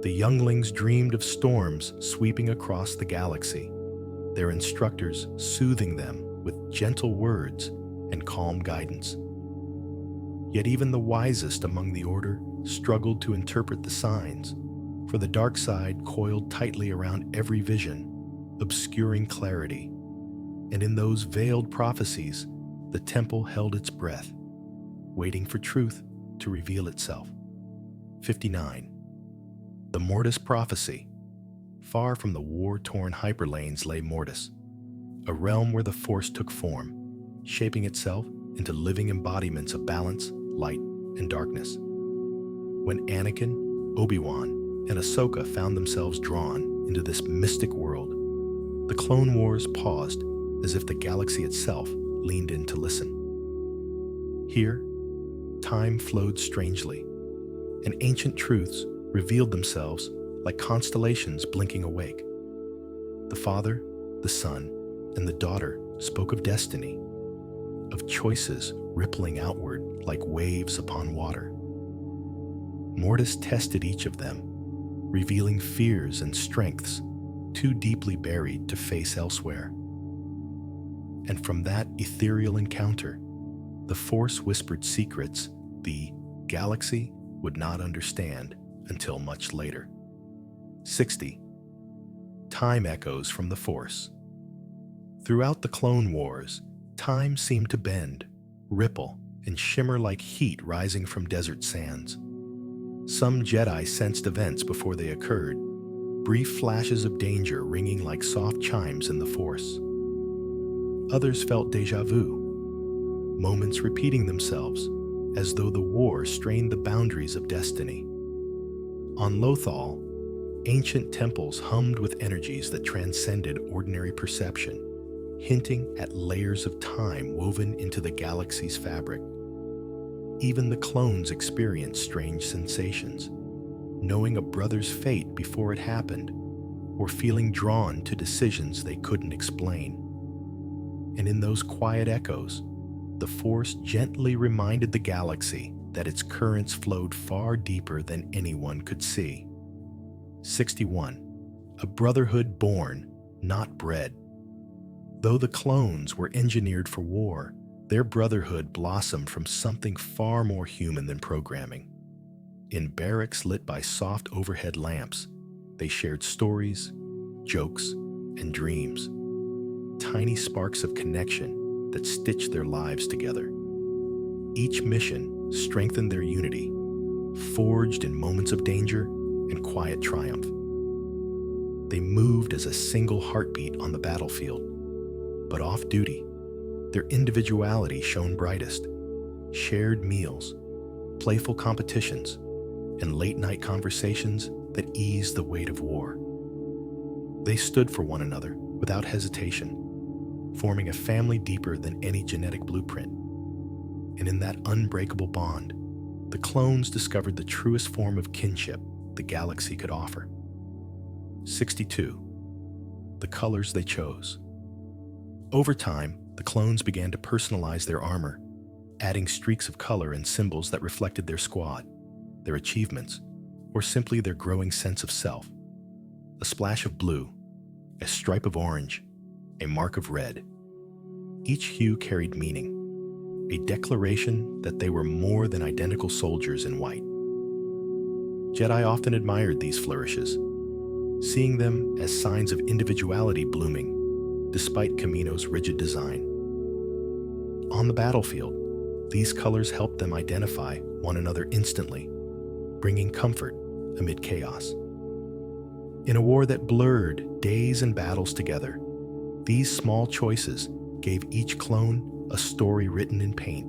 S1: The younglings dreamed of storms sweeping across the galaxy, their instructors soothing them with gentle words and calm guidance. Yet even the wisest among the Order struggled to interpret the signs, for the dark side coiled tightly around every vision, obscuring clarity. And in those veiled prophecies, the temple held its breath, waiting for truth to reveal itself. 59. The Mortis Prophecy. Far from the war-torn hyperlanes lay Mortis, a realm where the Force took form, shaping itself into living embodiments of balance, light, and darkness. When Anakin, Obi-Wan, and Ahsoka found themselves drawn into this mystic world, the Clone Wars paused as if the galaxy itself leaned in to listen. Here, time flowed strangely, and ancient truths revealed themselves like constellations blinking awake. The Father, the Son, and the Daughter spoke of destiny, of choices rippling outward like waves upon water. Mortis tested each of them, revealing fears and strengths too deeply buried to face elsewhere. And from that ethereal encounter, the Force whispered secrets the galaxy would not understand until much later. 60. Time echoes from the Force. Throughout the Clone Wars, time seemed to bend, ripple, and shimmer like heat rising from desert sands. Some Jedi sensed events before they occurred, brief flashes of danger ringing like soft chimes in the Force. Others felt déjà vu, moments repeating themselves as though the war strained the boundaries of destiny. On Lothal, ancient temples hummed with energies that transcended ordinary perception, hinting at layers of time woven into the galaxy's fabric. Even the clones experienced strange sensations, knowing a brother's fate before it happened, or feeling drawn to decisions they couldn't explain. And in those quiet echoes, the Force gently reminded the galaxy that its currents flowed far deeper than anyone could see. 61. A brotherhood born, not bred. Though the clones were engineered for war, their brotherhood blossomed from something far more human than programming. In barracks lit by soft overhead lamps, they shared stories, jokes, and dreams, tiny sparks of connection that stitched their lives together. Each mission strengthened their unity, forged in moments of danger and quiet triumph. They moved as a single heartbeat on the battlefield, but off-duty, their individuality shone brightest. Shared meals, playful competitions, and late-night conversations that eased the weight of war. They stood for one another without hesitation, forming a family deeper than any genetic blueprint. And in that unbreakable bond, the clones discovered the truest form of kinship the galaxy could offer. 62. The colors they chose. Over time, the clones began to personalize their armor, adding streaks of color and symbols that reflected their squad, their achievements, or simply their growing sense of self. A splash of blue, a stripe of orange, a mark of red. Each hue carried meaning, a declaration that they were more than identical soldiers in white. Jedi often admired these flourishes, seeing them as signs of individuality blooming despite Kamino's rigid design. On the battlefield, these colors helped them identify one another instantly, bringing comfort amid chaos. In a war that blurred days and battles together, these small choices gave each clone a story written in paint.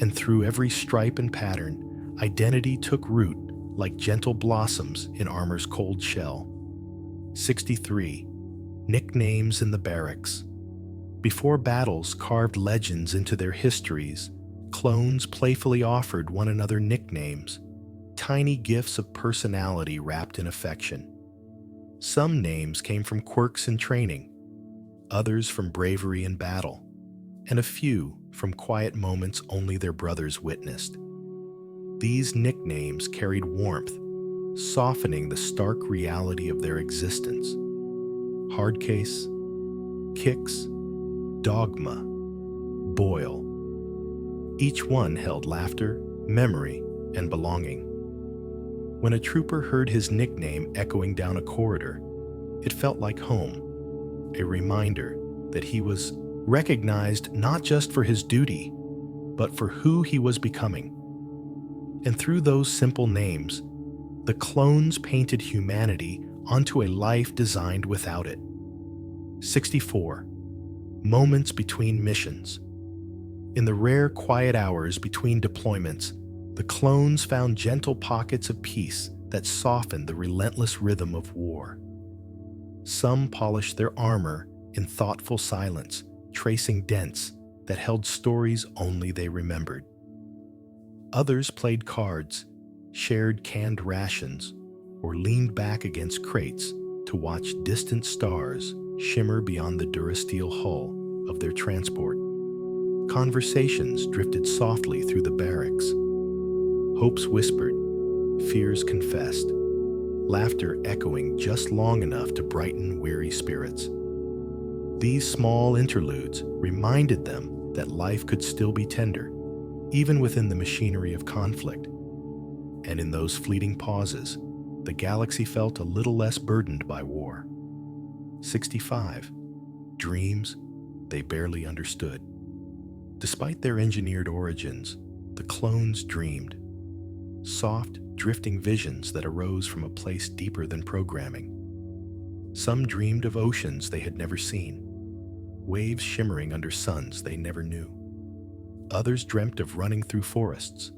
S1: And through every stripe and pattern, identity took root like gentle blossoms in armor's cold shell. 63. Nicknames in the barracks. Before battles carved legends into their histories, clones playfully offered one another nicknames, tiny gifts of personality wrapped in affection. Some names came from quirks in training, others from bravery in battle, and a few from quiet moments only their brothers witnessed. These nicknames carried warmth, softening the stark reality of their existence. Hardcase, Kix, Dogma, Boyle. Each one held laughter, memory, and belonging. When a trooper heard his nickname echoing down a corridor, it felt like home, a reminder that he was recognized not just for his duty, but for who he was becoming. And through those simple names, the clones painted humanity onto a life designed without it. 64. Moments between missions. In the rare quiet hours between deployments, the clones found gentle pockets of peace that softened the relentless rhythm of war. Some polished their armor in thoughtful silence, tracing dents that held stories only they remembered. Others played cards, shared canned rations, or leaned back against crates to watch distant stars shimmer beyond the durasteel hull of their transport. Conversations drifted softly through the barracks. Hopes whispered, fears confessed, laughter echoing just long enough to brighten weary spirits. These small interludes reminded them that life could still be tender, even within the machinery of conflict. And in those fleeting pauses, the galaxy felt a little less burdened by war. 65. Dreams they barely understood. Despite their engineered origins, the clones dreamed. Soft, drifting visions that arose from a place deeper than programming. Some dreamed of oceans they had never seen, waves shimmering under suns they never knew. Others dreamt of running through forests,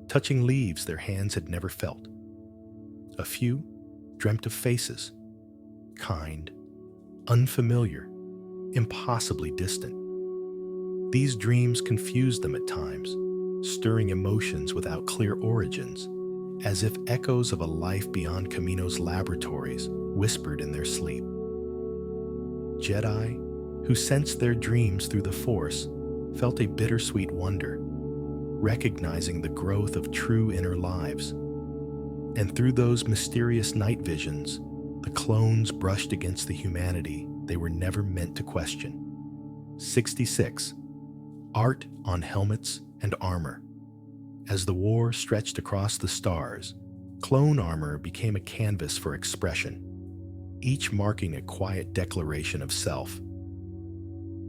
S1: touching leaves their hands had never felt. A few dreamt of faces, kind, unfamiliar, impossibly distant. These dreams confused them at times, stirring emotions without clear origins, as if echoes of a life beyond Kamino's laboratories whispered in their sleep. Jedi, who sensed their dreams through the Force, felt a bittersweet wonder, recognizing the growth of true inner lives. And through those mysterious night visions, the clones brushed against the humanity they were never meant to question. 66. Art on helmets and armor. As the war stretched across the stars, clone armor became a canvas for expression, each marking a quiet declaration of self.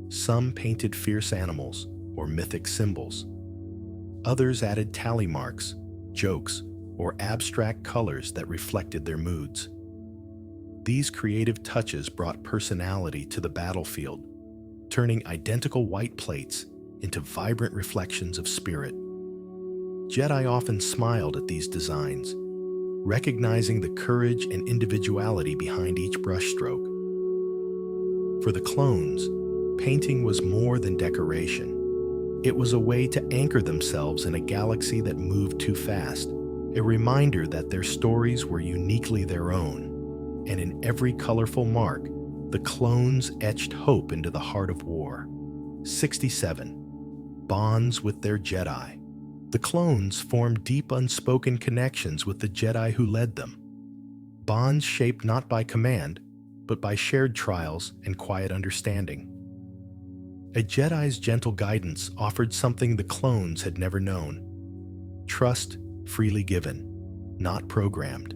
S1: Some painted fierce animals or mythic symbols. Others added tally marks, jokes, or abstract colors that reflected their moods. These creative touches brought personality to the battlefield, turning identical white plates into vibrant reflections of spirit. Jedi often smiled at these designs, recognizing the courage and individuality behind each brushstroke. For the clones, painting was more than decoration. It was a way to anchor themselves in a galaxy that moved too fast, a reminder that their stories were uniquely their own. And in every colorful mark, the clones etched hope into the heart of war. 67. Bonds with their Jedi. The clones formed deep unspoken connections with the Jedi who led them. Bonds shaped not by command, but by shared trials and quiet understanding. A Jedi's gentle guidance offered something the clones had never known. Trust freely given, not programmed.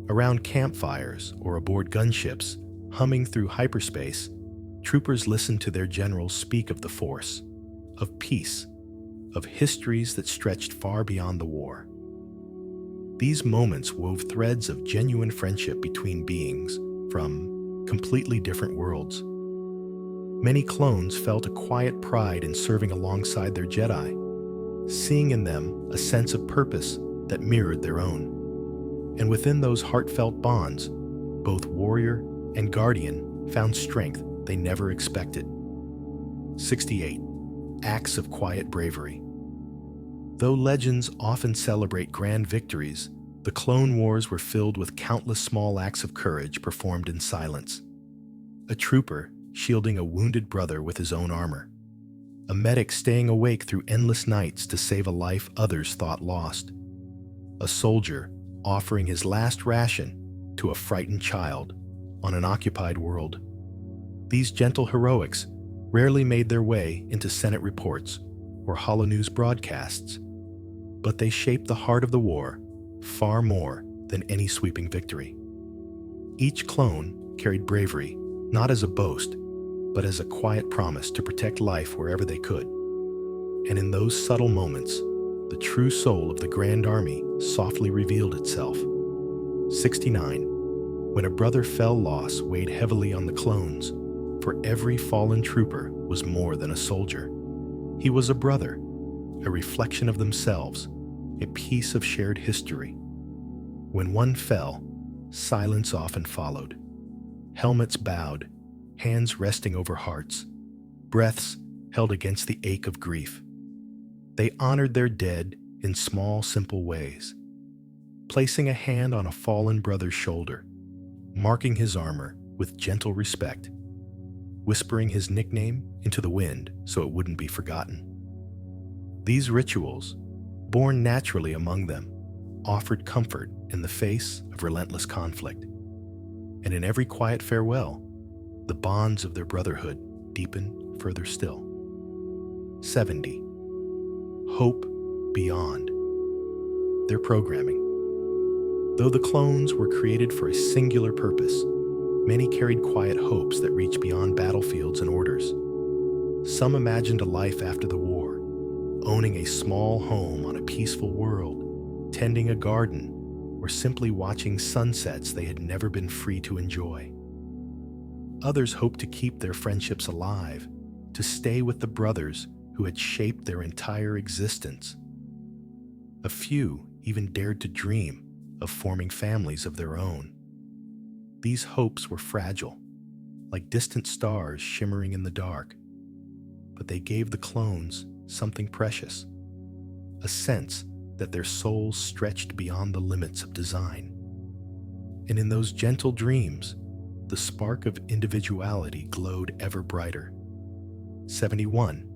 S1: Around campfires or aboard gunships, humming through hyperspace, troopers listened to their generals speak of the Force, of peace, of histories that stretched far beyond the war. These moments wove threads of genuine friendship between beings from completely different worlds. Many clones felt a quiet pride in serving alongside their Jedi, seeing in them a sense of purpose that mirrored their own. And within those heartfelt bonds, both warrior and guardian found strength they never expected. 68. Acts of quiet bravery. Though legends often celebrate grand victories, the Clone Wars were filled with countless small acts of courage performed in silence. A trooper shielding a wounded brother with his own armor. A medic staying awake through endless nights to save a life others thought lost. A soldier offering his last ration to a frightened child on an occupied world. These gentle heroics rarely made their way into Senate reports or holonews broadcasts, but they shaped the heart of the war far more than any sweeping victory. Each clone carried bravery not as a boast, but as a quiet promise to protect life wherever they could. And in those subtle moments, the true soul of the Grand Army softly revealed itself. 69. When a brother fell, loss weighed heavily on the clones, for every fallen trooper was more than a soldier. He was a brother, a reflection of themselves, a piece of shared history. When one fell, silence often followed. Helmets bowed, hands resting over hearts, breaths held against the ache of grief. They honored their dead in small, simple ways, placing a hand on a fallen brother's shoulder, marking his armor with gentle respect, whispering his nickname into the wind so it wouldn't be forgotten. These rituals, born naturally among them, offered comfort in the face of relentless conflict. And in every quiet farewell, the bonds of their brotherhood deepen further still. 70. Hope beyond. Their programming. Though the clones were created for a singular purpose, many carried quiet hopes that reached beyond battlefields and orders. Some imagined a life after the war, owning a small home on a peaceful world, tending a garden, or simply watching sunsets they had never been free to enjoy. Others hoped to keep their friendships alive, to stay with the brothers who had shaped their entire existence. A few even dared to dream of forming families of their own. These hopes were fragile, like distant stars shimmering in the dark, but they gave the clones something precious, a sense that their souls stretched beyond the limits of design. And in those gentle dreams, the spark of individuality glowed ever brighter. 71.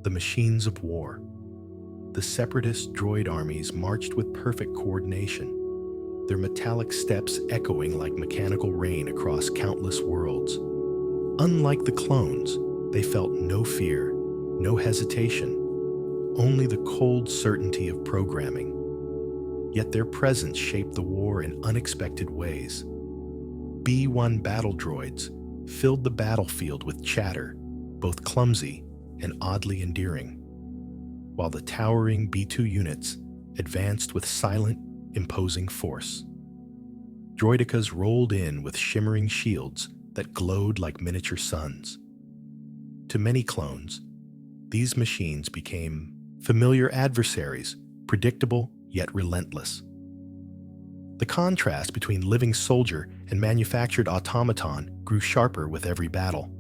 S1: The machines of war. The separatist droid armies marched with perfect coordination, their metallic steps echoing like mechanical rain across countless worlds. Unlike the clones, they felt no fear, no hesitation, only the cold certainty of programming. Yet their presence shaped the war in unexpected ways. B-1 battle droids filled the battlefield with chatter, both clumsy and oddly endearing, while the towering B-2 units advanced with silent, imposing force. Droidicas rolled in with shimmering shields that glowed like miniature suns. To many clones, these machines became familiar adversaries, predictable yet relentless. The contrast between living soldier and manufactured automaton grew sharper with every battle.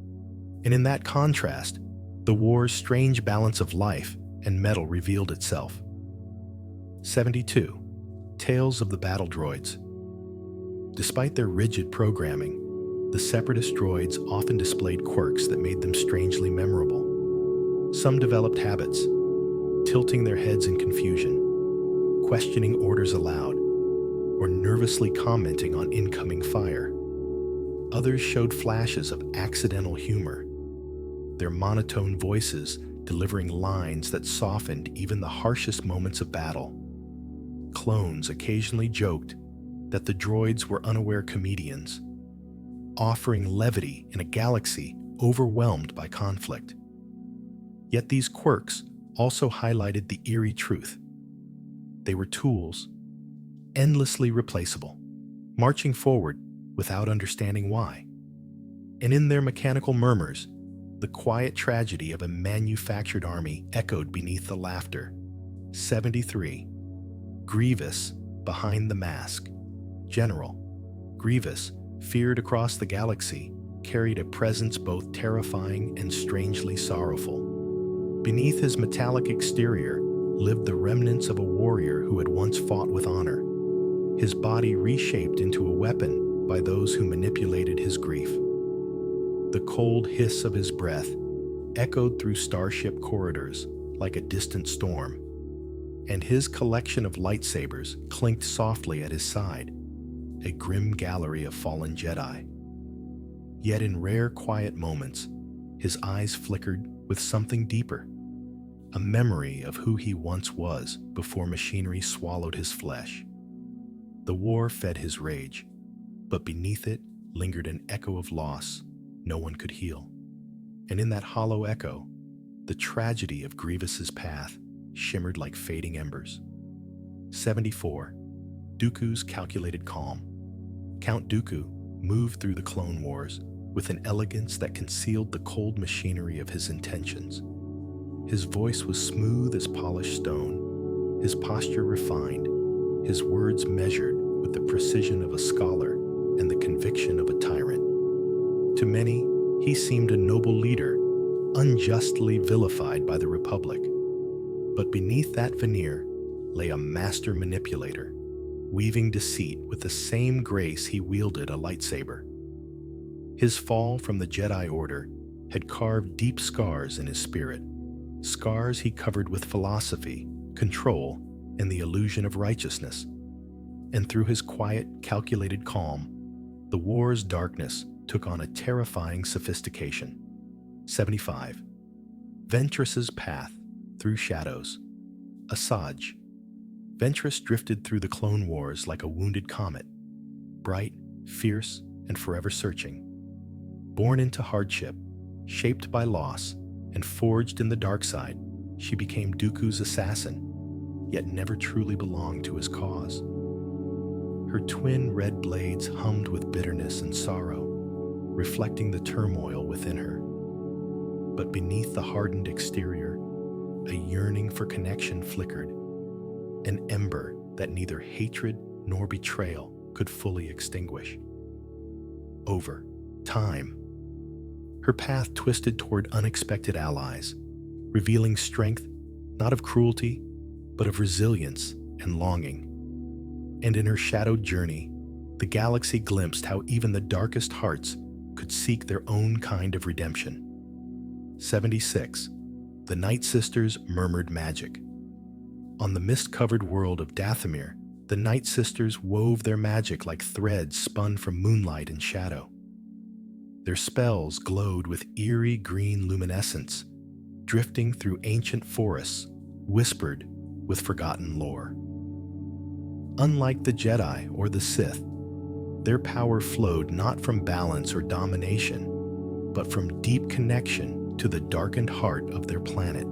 S1: And in that contrast, the war's strange balance of life and metal revealed itself. 72. Tales of the Battle Droids. Despite their rigid programming, the Separatist droids often displayed quirks that made them strangely memorable. Some developed habits, tilting their heads in confusion, questioning orders aloud, or nervously commenting on incoming fire. Others showed flashes of accidental humor, their monotone voices delivering lines that softened even the harshest moments of battle. Clones occasionally joked that the droids were unaware comedians, offering levity in a galaxy overwhelmed by conflict. Yet these quirks also highlighted the eerie truth. They were tools, endlessly replaceable, marching forward without understanding why. And in their mechanical murmurs, the quiet tragedy of a manufactured army echoed beneath the laughter. 73. Grievous behind the mask. General Grievous, feared across the galaxy, carried a presence both terrifying and strangely sorrowful. Beneath his metallic exterior lived the remnants of a warrior who had once fought with honor, his body reshaped into a weapon by those who manipulated his grief. The cold hiss of his breath echoed through starship corridors like a distant storm, and his collection of lightsabers clinked softly at his side, a grim gallery of fallen Jedi. Yet in rare quiet moments, his eyes flickered with something deeper, a memory of who he once was before machinery swallowed his flesh. The war fed his rage, but beneath it lingered an echo of loss no one could heal. And in that hollow echo, the tragedy of Grievous's path shimmered like fading embers. 74. Dooku's calculated calm. Count Dooku moved through the Clone Wars with an elegance that concealed the cold machinery of his intentions. His voice was smooth as polished stone, his posture refined, his words measured with the precision of a scholar and the conviction of a tyrant. To many, he seemed a noble leader, unjustly vilified by the Republic. But beneath that veneer lay a master manipulator, weaving deceit with the same grace he wielded a lightsaber. His fall from the Jedi Order had carved deep scars in his spirit, scars he covered with philosophy, control, and the illusion of righteousness. And through his quiet, calculated calm, the war's darkness took on a terrifying sophistication. 75. Ventress's path through shadows. Asajj. Ventress drifted through the Clone Wars like a wounded comet, bright, fierce, and forever searching. Born into hardship, shaped by loss, and forged in the dark side, she became Dooku's assassin, yet never truly belonged to his cause. Her twin red blades hummed with bitterness and sorrow, reflecting the turmoil within her. But beneath the hardened exterior, a yearning for connection flickered, an ember that neither hatred nor betrayal could fully extinguish. Over time, her path twisted toward unexpected allies, revealing strength not of cruelty, but of resilience and longing. And in her shadowed journey, the galaxy glimpsed how even the darkest hearts could seek their own kind of redemption. 76. The Night Sisters murmured magic. On the mist-covered world of Dathomir, the Night Sisters wove their magic like threads spun from moonlight and shadow. Their spells glowed with eerie green luminescence, drifting through ancient forests, whispered with forgotten lore. Unlike the Jedi or the Sith, their power flowed not from balance or domination, but from deep connection to the darkened heart of their planet.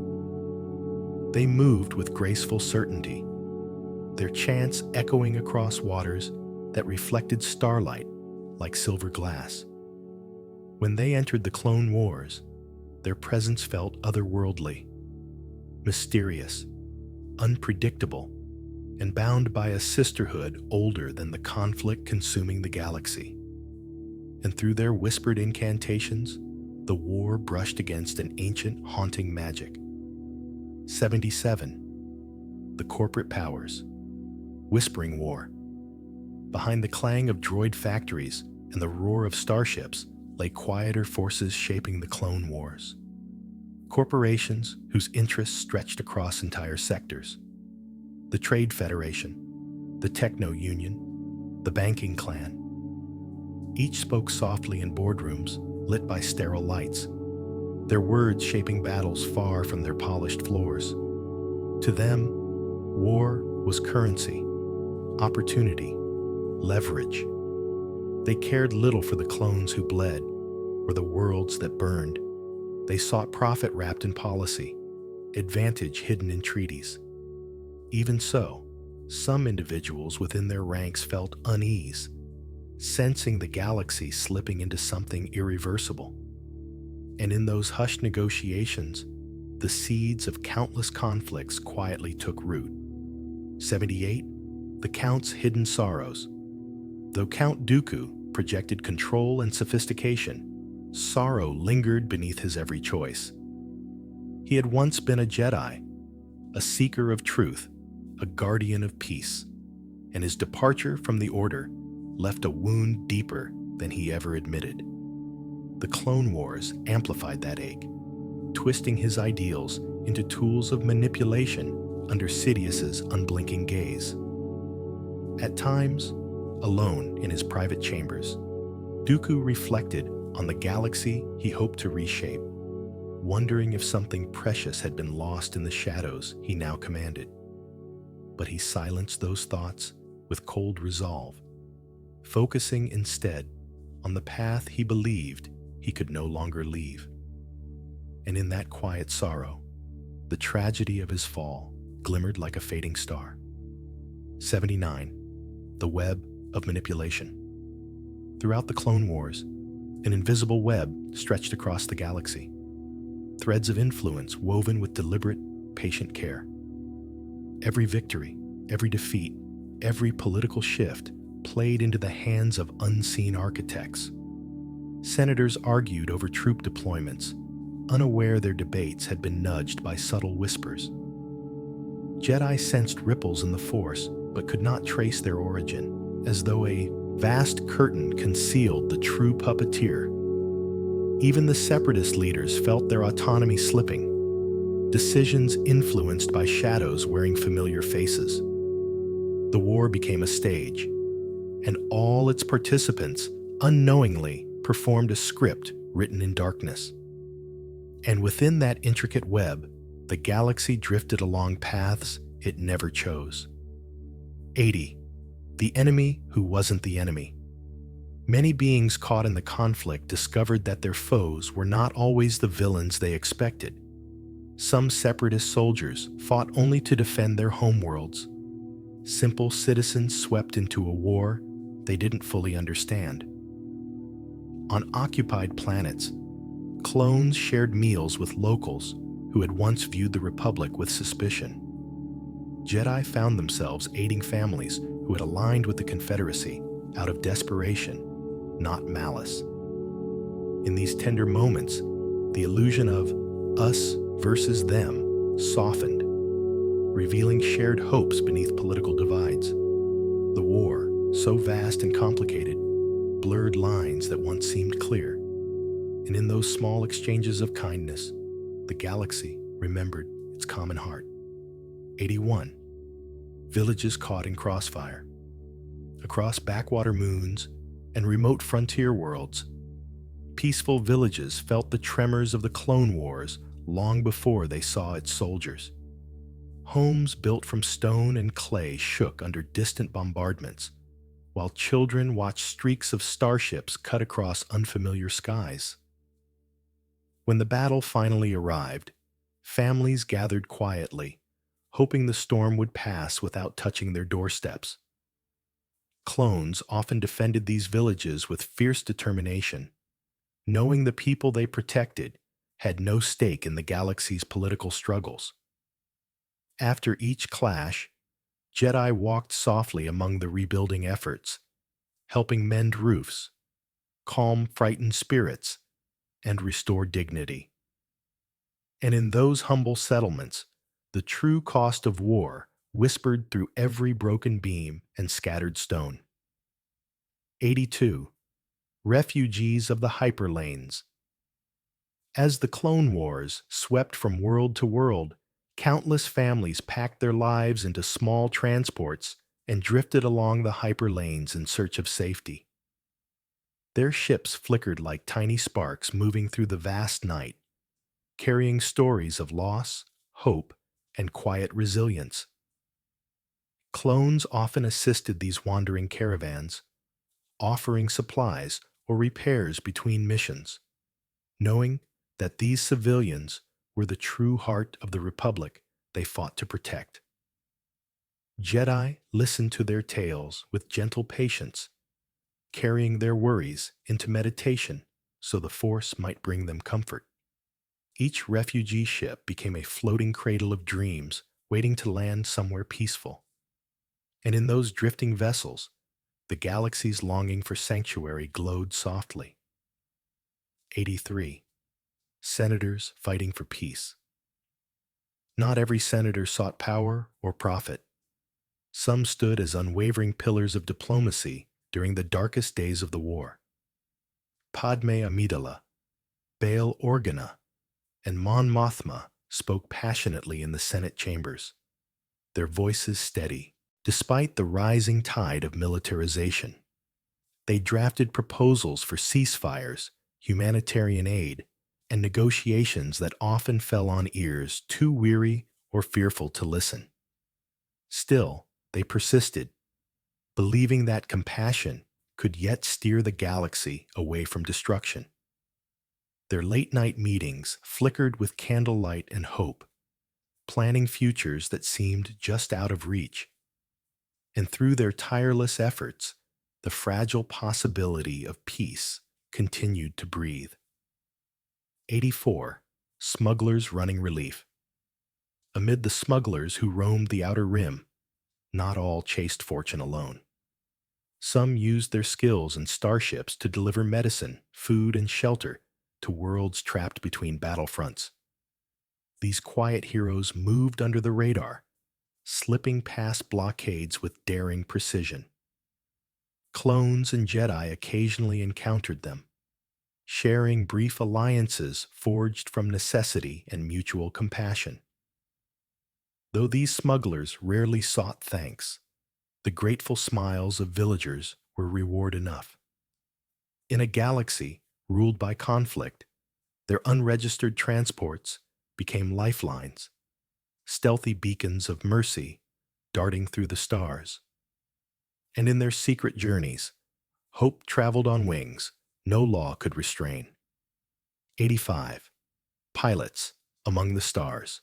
S1: They moved with graceful certainty, their chants echoing across waters that reflected starlight like silver glass. When they entered the Clone Wars, their presence felt otherworldly, mysterious, unpredictable, and bound by a sisterhood older than the conflict consuming the galaxy. And through their whispered incantations, the war brushed against an ancient, haunting magic. 77. The Corporate Powers. Whispering War. Behind the clang of droid factories and the roar of starships lay quieter forces shaping the Clone Wars. Corporations whose interests stretched across entire sectors. The Trade Federation, the Techno Union, the Banking Clan. Each spoke softly in boardrooms lit by sterile lights, their words shaping battles far from their polished floors. To them, war was currency, opportunity, leverage. They cared little for the clones who bled or the worlds that burned. They sought profit wrapped in policy, advantage hidden in treaties. Even so, some individuals within their ranks felt unease, sensing the galaxy slipping into something irreversible. And in those hushed negotiations, the seeds of countless conflicts quietly took root. 78. The Count's Hidden Sorrows. Though Count Dooku projected control and sophistication, sorrow lingered beneath his every choice. He had once been a Jedi, a seeker of truth, a guardian of peace, and his departure from the Order left a wound deeper than he ever admitted. The Clone Wars amplified that ache, twisting his ideals into tools of manipulation under Sidious's unblinking gaze. At times, alone in his private chambers, Dooku reflected on the galaxy he hoped to reshape, wondering if something precious had been lost in the shadows he now commanded. But he silenced those thoughts with cold resolve, focusing instead on the path he believed he could no longer leave. And in that quiet sorrow, the tragedy of his fall glimmered like a fading star. 79. The Web of Manipulation. Throughout the Clone Wars, an invisible web stretched across the galaxy, threads of influence woven with deliberate, patient care. Every victory, every defeat, every political shift played into the hands of unseen architects. Senators argued over troop deployments, unaware their debates had been nudged by subtle whispers. Jedi sensed ripples in the Force, but could not trace their origin, as though a vast curtain concealed the true puppeteer. Even the Separatist leaders felt their autonomy slipping, decisions influenced by shadows wearing familiar faces. The war became a stage, and all its participants unknowingly performed a script written in darkness. And within that intricate web, the galaxy drifted along paths it never chose. 80. The Enemy Who Wasn't the Enemy. Many beings caught in the conflict discovered that their foes were not always the villains they expected. Some Separatist soldiers fought only to defend their homeworlds. Simple citizens swept into a war they didn't fully understand. On occupied planets, clones shared meals with locals who had once viewed the Republic with suspicion. Jedi found themselves aiding families who had aligned with the Confederacy out of desperation, not malice. In these tender moments, the illusion of us versus them softened, revealing shared hopes beneath political divides. The war, so vast and complicated, blurred lines that once seemed clear. And in those small exchanges of kindness, the galaxy remembered its common heart. 81. Villages caught in crossfire. Across backwater moons and remote frontier worlds, peaceful villages felt the tremors of the Clone Wars long before they saw its soldiers. Homes built from stone and clay shook under distant bombardments, while children watched streaks of starships cut across unfamiliar skies. When the battle finally arrived, families gathered quietly, hoping the storm would pass without touching their doorsteps. Clones often defended these villages with fierce determination, knowing the people they protected had no stake in the galaxy's political struggles. After each clash, Jedi walked softly among the rebuilding efforts, helping mend roofs, calm frightened spirits, and restore dignity. And in those humble settlements, the true cost of war whispered through every broken beam and scattered stone. 82. Refugees of the Hyperlanes. As the Clone Wars swept from world to world, countless families packed their lives into small transports and drifted along the hyperlanes in search of safety. Their ships flickered like tiny sparks moving through the vast night, carrying stories of loss, hope, and quiet resilience. Clones often assisted these wandering caravans, offering supplies or repairs between missions, knowing that these civilians were the true heart of the Republic they fought to protect. Jedi listened to their tales with gentle patience, carrying their worries into meditation so the Force might bring them comfort. Each refugee ship became a floating cradle of dreams waiting to land somewhere peaceful. And in those drifting vessels, the galaxy's longing for sanctuary glowed softly. 83. Senators fighting for peace. Not every senator sought power or profit. Some stood as unwavering pillars of diplomacy during the darkest days of the war. Padme Amidala, Bail Organa, and Mon Mothma spoke passionately in the Senate chambers, their voices steady, despite the rising tide of militarization. They drafted proposals for ceasefires, humanitarian aid, and negotiations that often fell on ears too weary or fearful to listen. Still, they persisted, believing that compassion could yet steer the galaxy away from destruction. Their late-night meetings flickered with candlelight and hope, planning futures that seemed just out of reach. And through their tireless efforts, the fragile possibility of peace continued to breathe. 84. Smugglers running relief. Amid the smugglers who roamed the Outer Rim, not all chased fortune alone. Some used their skills and starships to deliver medicine, food, and shelter to worlds trapped between battlefronts. These quiet heroes moved under the radar, slipping past blockades with daring precision. Clones and Jedi occasionally encountered them, sharing brief alliances forged from necessity and mutual compassion. Though these smugglers rarely sought thanks, the grateful smiles of villagers were reward enough. In a galaxy ruled by conflict, their unregistered transports became lifelines, stealthy beacons of mercy darting through the stars. And in their secret journeys, hope traveled on wings no law could restrain. 85. Pilots among the stars.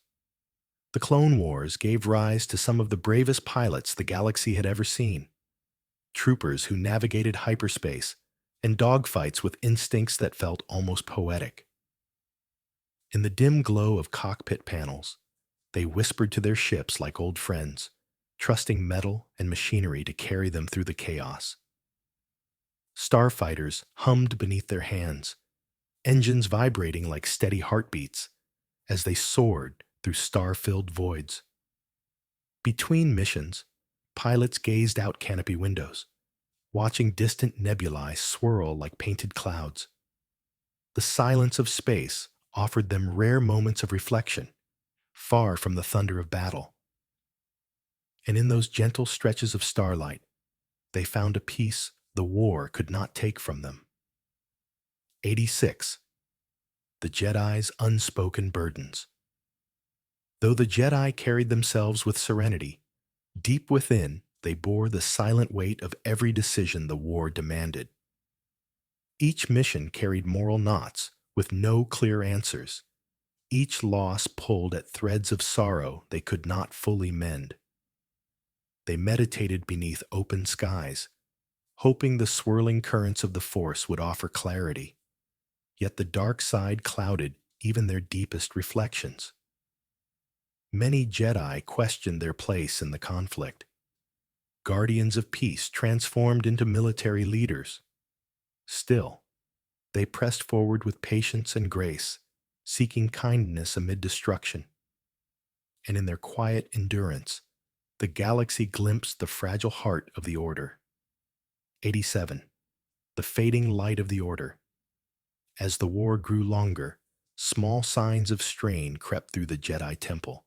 S1: The Clone Wars gave rise to some of the bravest pilots the galaxy had ever seen. Troopers who navigated hyperspace and dogfights with instincts that felt almost poetic. In the dim glow of cockpit panels, they whispered to their ships like old friends, trusting metal and machinery to carry them through the chaos. Starfighters hummed beneath their hands, engines vibrating like steady heartbeats as they soared through star-filled voids. Between missions, pilots gazed out canopy windows, watching distant nebulae swirl like painted clouds. The silence of space offered them rare moments of reflection, far from the thunder of battle. And in those gentle stretches of starlight, they found a peace the war could not take from them. 86. The Jedi's unspoken burdens. Though the Jedi carried themselves with serenity, deep within they bore the silent weight of every decision the war demanded. Each mission carried moral knots with no clear answers. Each loss pulled at threads of sorrow they could not fully mend. They meditated beneath open skies, hoping the swirling currents of the Force would offer clarity. Yet the dark side clouded even their deepest reflections. Many Jedi questioned their place in the conflict. Guardians of peace transformed into military leaders. Still, they pressed forward with patience and grace, seeking kindness amid destruction. And in their quiet endurance, the galaxy glimpsed the fragile heart of the Order. 87. The fading light of the Order. As the war grew longer, small signs of strain crept through the Jedi Temple.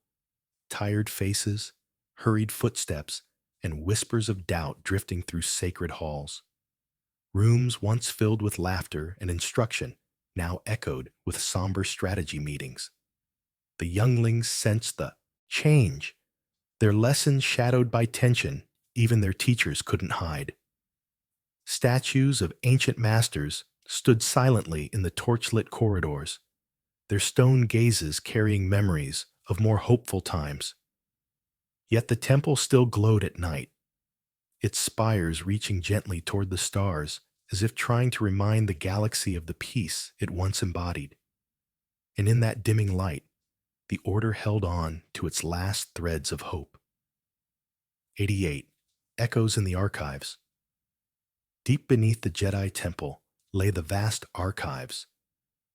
S1: Tired faces, hurried footsteps, and whispers of doubt drifting through sacred halls. Rooms once filled with laughter and instruction now echoed with somber strategy meetings. The younglings sensed the change. Their lessons shadowed by tension even their teachers couldn't hide. Statues of ancient masters stood silently in the torchlit corridors, their stone gazes carrying memories of more hopeful times. Yet the temple still glowed at night, its spires reaching gently toward the stars as if trying to remind the galaxy of the peace it once embodied. And in that dimming light, the Order held on to its last threads of hope. 88. Echoes in the Archives. Deep beneath the Jedi Temple lay the vast archives,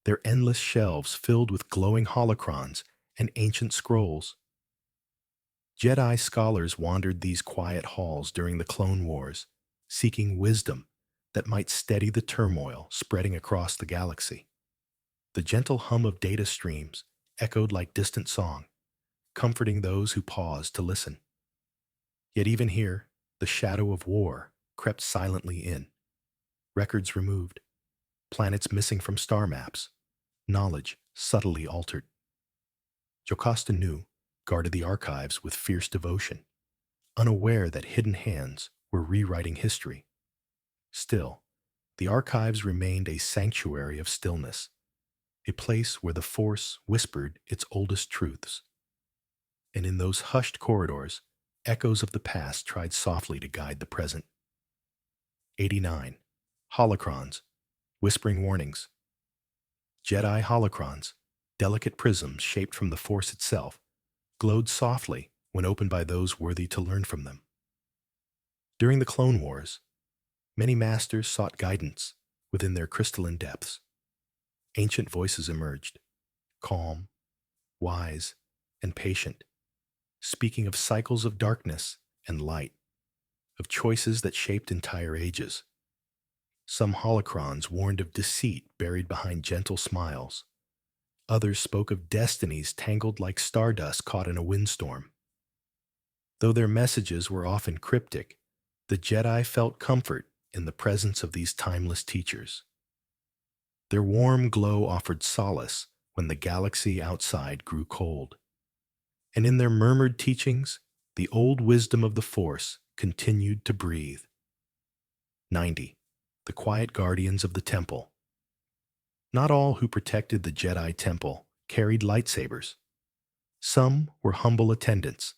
S1: their endless shelves filled with glowing holocrons and ancient scrolls. Jedi scholars wandered these quiet halls during the Clone Wars, seeking wisdom that might steady the turmoil spreading across the galaxy. The gentle hum of data streams echoed like distant song, comforting those who paused to listen. Yet even here, the shadow of war crept silently in. Records removed, planets missing from star maps, knowledge subtly altered. Jocasta Nu guarded the archives with fierce devotion, unaware that hidden hands were rewriting history. Still, the archives remained a sanctuary of stillness, a place where the Force whispered its oldest truths. And in those hushed corridors, echoes of the past tried softly to guide the present. 89. Holocrons, whispering warnings. Jedi holocrons, delicate prisms shaped from the Force itself, glowed softly when opened by those worthy to learn from them. During the Clone Wars, many masters sought guidance within their crystalline depths. Ancient voices emerged, calm, wise, and patient, speaking of cycles of darkness and light, of choices that shaped entire ages. Some holocrons warned of deceit buried behind gentle smiles. Others spoke of destinies tangled like stardust caught in a windstorm. Though their messages were often cryptic, the Jedi felt comfort in the presence of these timeless teachers. Their warm glow offered solace when the galaxy outside grew cold. And in their murmured teachings, the old wisdom of the Force continued to breathe. 90. The quiet guardians of the temple. Not all who protected the Jedi Temple carried lightsabers. Some were humble attendants,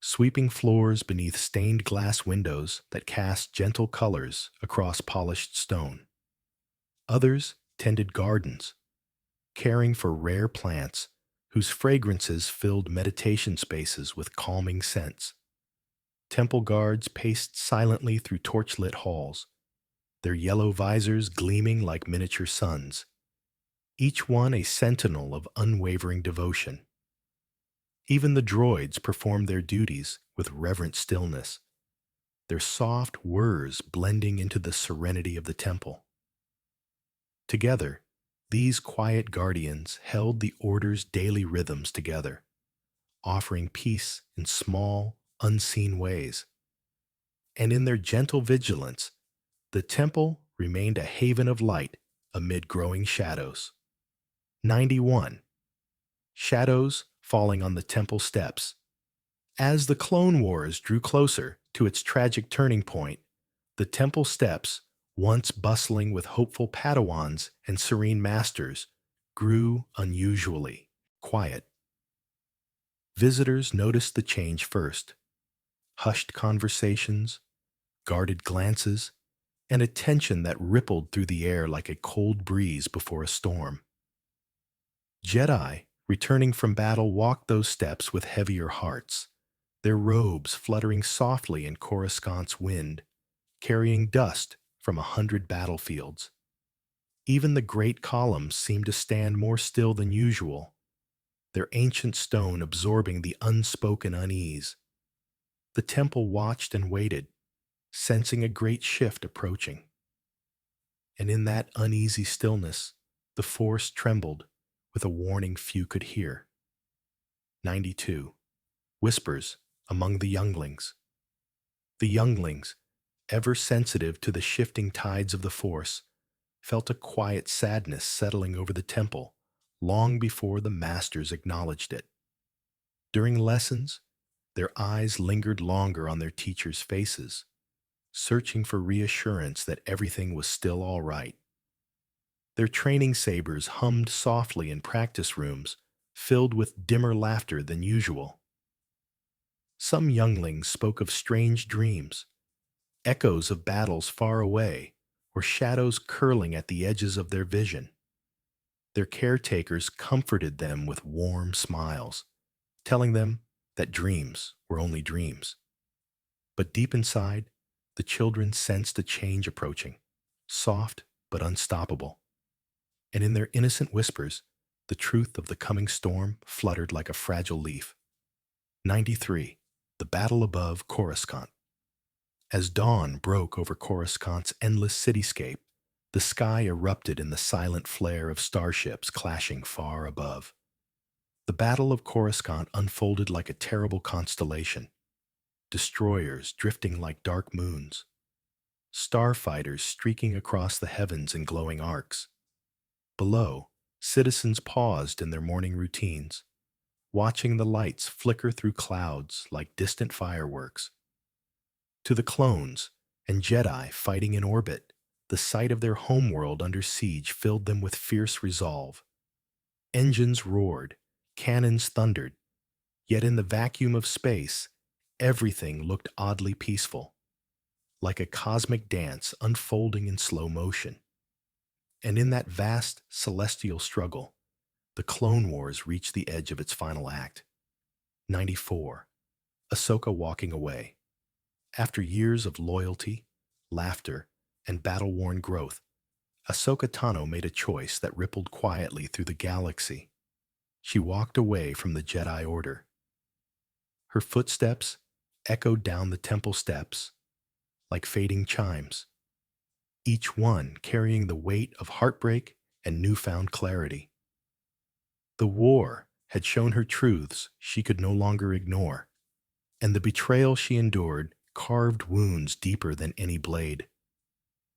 S1: sweeping floors beneath stained glass windows that cast gentle colors across polished stone. Others tended gardens, caring for rare plants whose fragrances filled meditation spaces with calming scents. Temple guards paced silently through torchlit halls, their yellow visors gleaming like miniature suns, each one a sentinel of unwavering devotion. Even the droids performed their duties with reverent stillness, their soft whirs blending into the serenity of the temple. Together, these quiet guardians held the Order's daily rhythms together, offering peace in small, unseen ways. And in their gentle vigilance, the temple remained a haven of light amid growing shadows. 91. Shadows falling on the temple steps. As the Clone Wars drew closer to its tragic turning point, the temple steps, once bustling with hopeful Padawans and serene masters, grew unusually quiet. Visitors noticed the change first: hushed conversations, guarded glances, and a tension that rippled through the air like a cold breeze before a storm. Jedi, returning from battle, walked those steps with heavier hearts, their robes fluttering softly in Coruscant's wind, carrying dust from 100 battlefields. Even the great columns seemed to stand more still than usual, their ancient stone absorbing the unspoken unease. The temple watched and waited, sensing a great shift approaching. And in that uneasy stillness, the Force trembled with a warning few could hear. 92. Whispers among the younglings. The younglings, ever sensitive to the shifting tides of the Force, felt a quiet sadness settling over the temple long before the masters acknowledged it. During lessons, their eyes lingered longer on their teachers' faces, searching for reassurance that everything was still all right. Their training sabers hummed softly in practice rooms, filled with dimmer laughter than usual. Some younglings spoke of strange dreams, echoes of battles far away, or shadows curling at the edges of their vision. Their caretakers comforted them with warm smiles, telling them that dreams were only dreams. But deep inside, the children sensed a change approaching, soft but unstoppable. And in their innocent whispers, the truth of the coming storm fluttered like a fragile leaf. 93. The Battle Above Coruscant. As dawn broke over Coruscant's endless cityscape, the sky erupted in the silent flare of starships clashing far above. The Battle of Coruscant unfolded like a terrible constellation, destroyers drifting like dark moons, starfighters streaking across the heavens in glowing arcs. Below, citizens paused in their morning routines, watching the lights flicker through clouds like distant fireworks. To the clones and Jedi fighting in orbit, the sight of their homeworld under siege filled them with fierce resolve. Engines roared, cannons thundered, yet in the vacuum of space, everything looked oddly peaceful, like a cosmic dance unfolding in slow motion. And in that vast celestial struggle, the Clone Wars reached the edge of its final act. 94. Ahsoka walking away. After years of loyalty, laughter, and battle-worn growth, Ahsoka Tano made a choice that rippled quietly through the galaxy. She walked away from the Jedi Order. Her footsteps echoed down the temple steps like fading chimes, each one carrying the weight of heartbreak and newfound clarity. The war had shown her truths she could no longer ignore, and the betrayal she endured carved wounds deeper than any blade.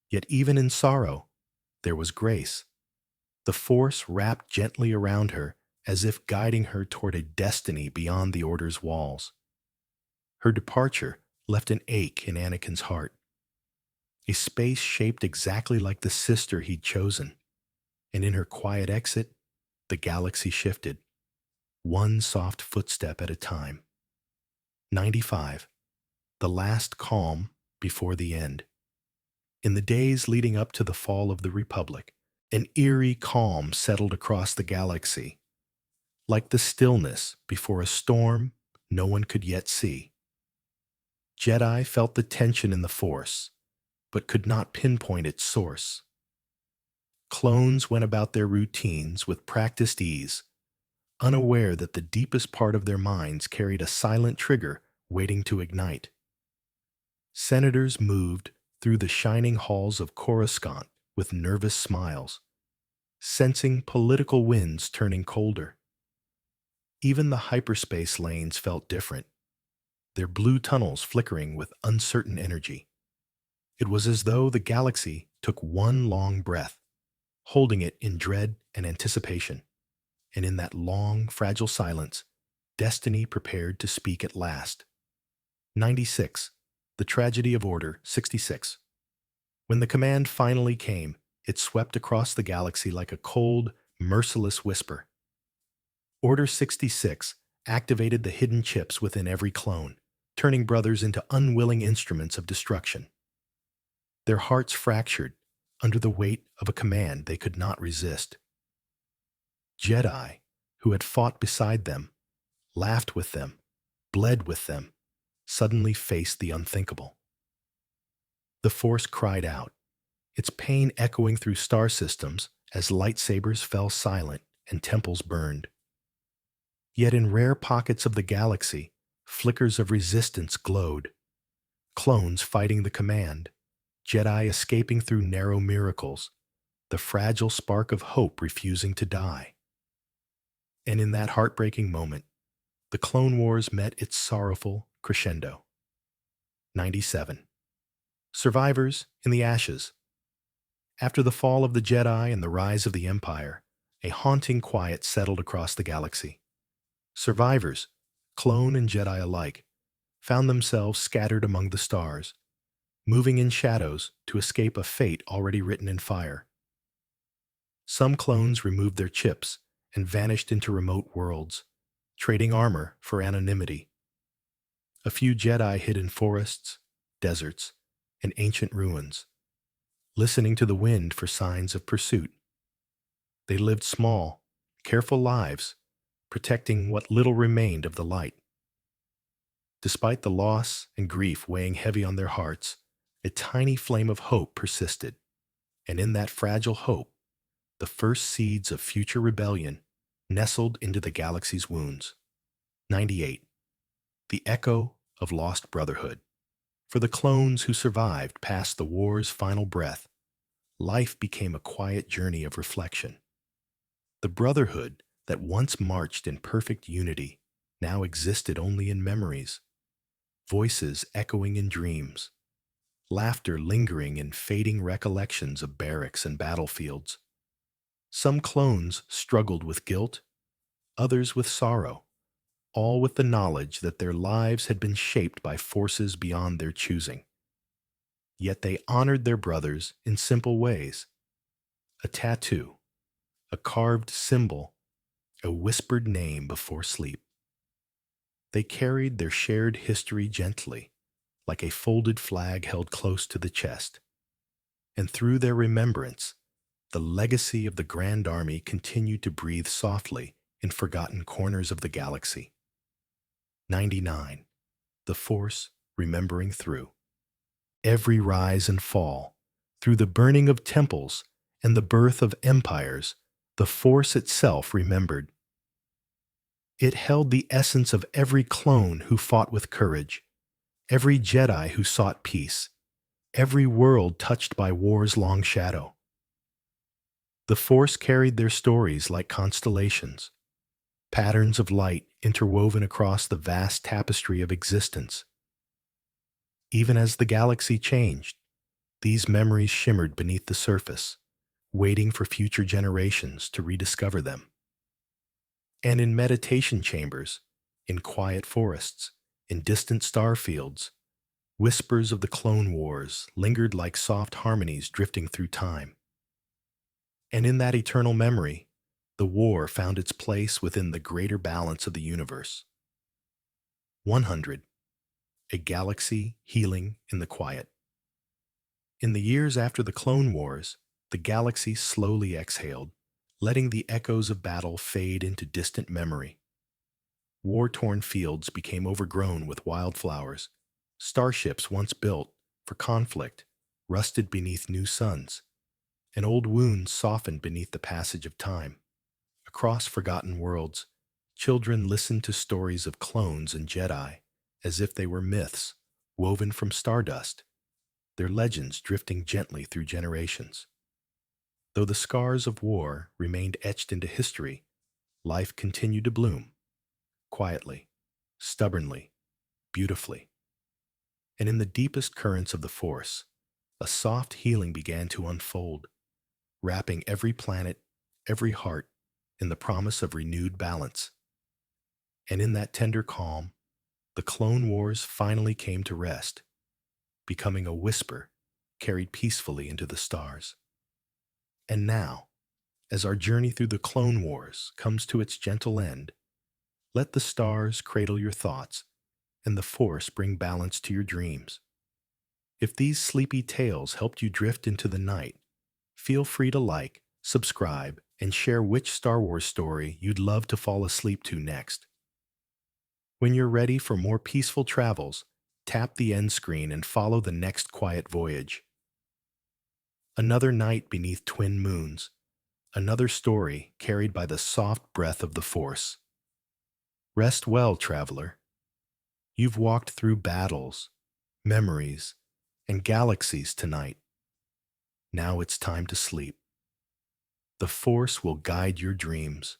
S1: Yet even in sorrow, there was grace. The Force wrapped gently around her as if guiding her toward a destiny beyond the Order's walls. Her departure left an ache in Anakin's heart, a space shaped exactly like the sister he'd chosen, and in her quiet exit, the galaxy shifted, one soft footstep at a time. 95. The last calm before the end. In the days leading up to the fall of the Republic, an eerie calm settled across the galaxy, like the stillness before a storm no one could yet see. Jedi felt the tension in the Force, but could not pinpoint its source. Clones went about their routines with practiced ease, unaware that the deepest part of their minds carried a silent trigger waiting to ignite. Senators moved through the shining halls of Coruscant with nervous smiles, sensing political winds turning colder. Even the hyperspace lanes felt different, their blue tunnels flickering with uncertain energy. It was as though the galaxy took one long breath, holding it in dread and anticipation. And in that long, fragile silence, destiny prepared to speak at last. 96. The Tragedy of Order 66. When the command finally came, it swept across the galaxy like a cold, merciless whisper. Order 66 activated the hidden chips within every clone, turning brothers into unwilling instruments of destruction. Their hearts fractured under the weight of a command they could not resist. Jedi, who had fought beside them, laughed with them, bled with them, suddenly faced the unthinkable. The Force cried out, its pain echoing through star systems as lightsabers fell silent and temples burned. Yet in rare pockets of the galaxy, flickers of resistance glowed. Clones fighting the command, Jedi escaping through narrow miracles, the fragile spark of hope refusing to die. And in that heartbreaking moment, the Clone Wars met its sorrowful crescendo. 97. Survivors in the Ashes. After the fall of the Jedi and the rise of the Empire, a haunting quiet settled across the galaxy. Survivors, clone and Jedi alike, found themselves scattered among the stars, moving in shadows to escape a fate already written in fire. Some clones removed their chips and vanished into remote worlds, trading armor for anonymity. A few Jedi hid in forests, deserts, and ancient ruins, listening to the wind for signs of pursuit. They lived small, careful lives, protecting what little remained of the light. Despite the loss and grief weighing heavy on their hearts, a tiny flame of hope persisted, and in that fragile hope, the first seeds of future rebellion nestled into the galaxy's wounds. 98. The Echo of Lost Brotherhood. For the clones who survived past the war's final breath, life became a quiet journey of reflection. The brotherhood that once marched in perfect unity now existed only in memories, voices echoing in dreams, laughter lingering in fading recollections of barracks and battlefields. Some clones struggled with guilt, others with sorrow, all with the knowledge that their lives had been shaped by forces beyond their choosing. Yet they honored their brothers in simple ways. A tattoo, a carved symbol, a whispered name before sleep. They carried their shared history gently, like a folded flag held close to the chest. And through their remembrance, the legacy of the Grand Army continued to breathe softly in forgotten corners of the galaxy. 99. The Force remembering through. Every rise and fall, through the burning of temples and the birth of empires, the Force itself remembered. It held the essence of every clone who fought with courage, every Jedi who sought peace, every world touched by war's long shadow. The Force carried their stories like constellations, patterns of light interwoven across the vast tapestry of existence. Even as the galaxy changed, these memories shimmered beneath the surface, waiting for future generations to rediscover them. And in meditation chambers, in quiet forests, in distant star fields, whispers of the Clone Wars lingered like soft harmonies drifting through time. And in that eternal memory, the war found its place within the greater balance of the universe. 100. A galaxy healing in the quiet. In the years after the Clone Wars, the galaxy slowly exhaled, letting the echoes of battle fade into distant memory. War-torn fields became overgrown with wildflowers. Starships once built for conflict rusted beneath new suns, and old wounds softened beneath the passage of time. Across forgotten worlds, children listened to stories of clones and Jedi as if they were myths woven from stardust, their legends drifting gently through generations. Though the scars of war remained etched into history, life continued to bloom, quietly, stubbornly, beautifully. And in the deepest currents of the Force, a soft healing began to unfold, wrapping every planet, every heart, in the promise of renewed balance. And in that tender calm, the Clone Wars finally came to rest, becoming a whisper carried peacefully into the stars. And now, as our journey through the Clone Wars comes to its gentle end, let the stars cradle your thoughts and the Force bring balance to your dreams. If these sleepy tales helped you drift into the night, feel free to like, subscribe, and share which Star Wars story you'd love to fall asleep to next. When you're ready for more peaceful travels, tap the end screen and follow the next quiet voyage. Another night beneath twin moons, another story carried by the soft breath of the Force. Rest well, traveler. You've walked through battles, memories, and galaxies tonight. Now it's time to sleep. The Force will guide your dreams.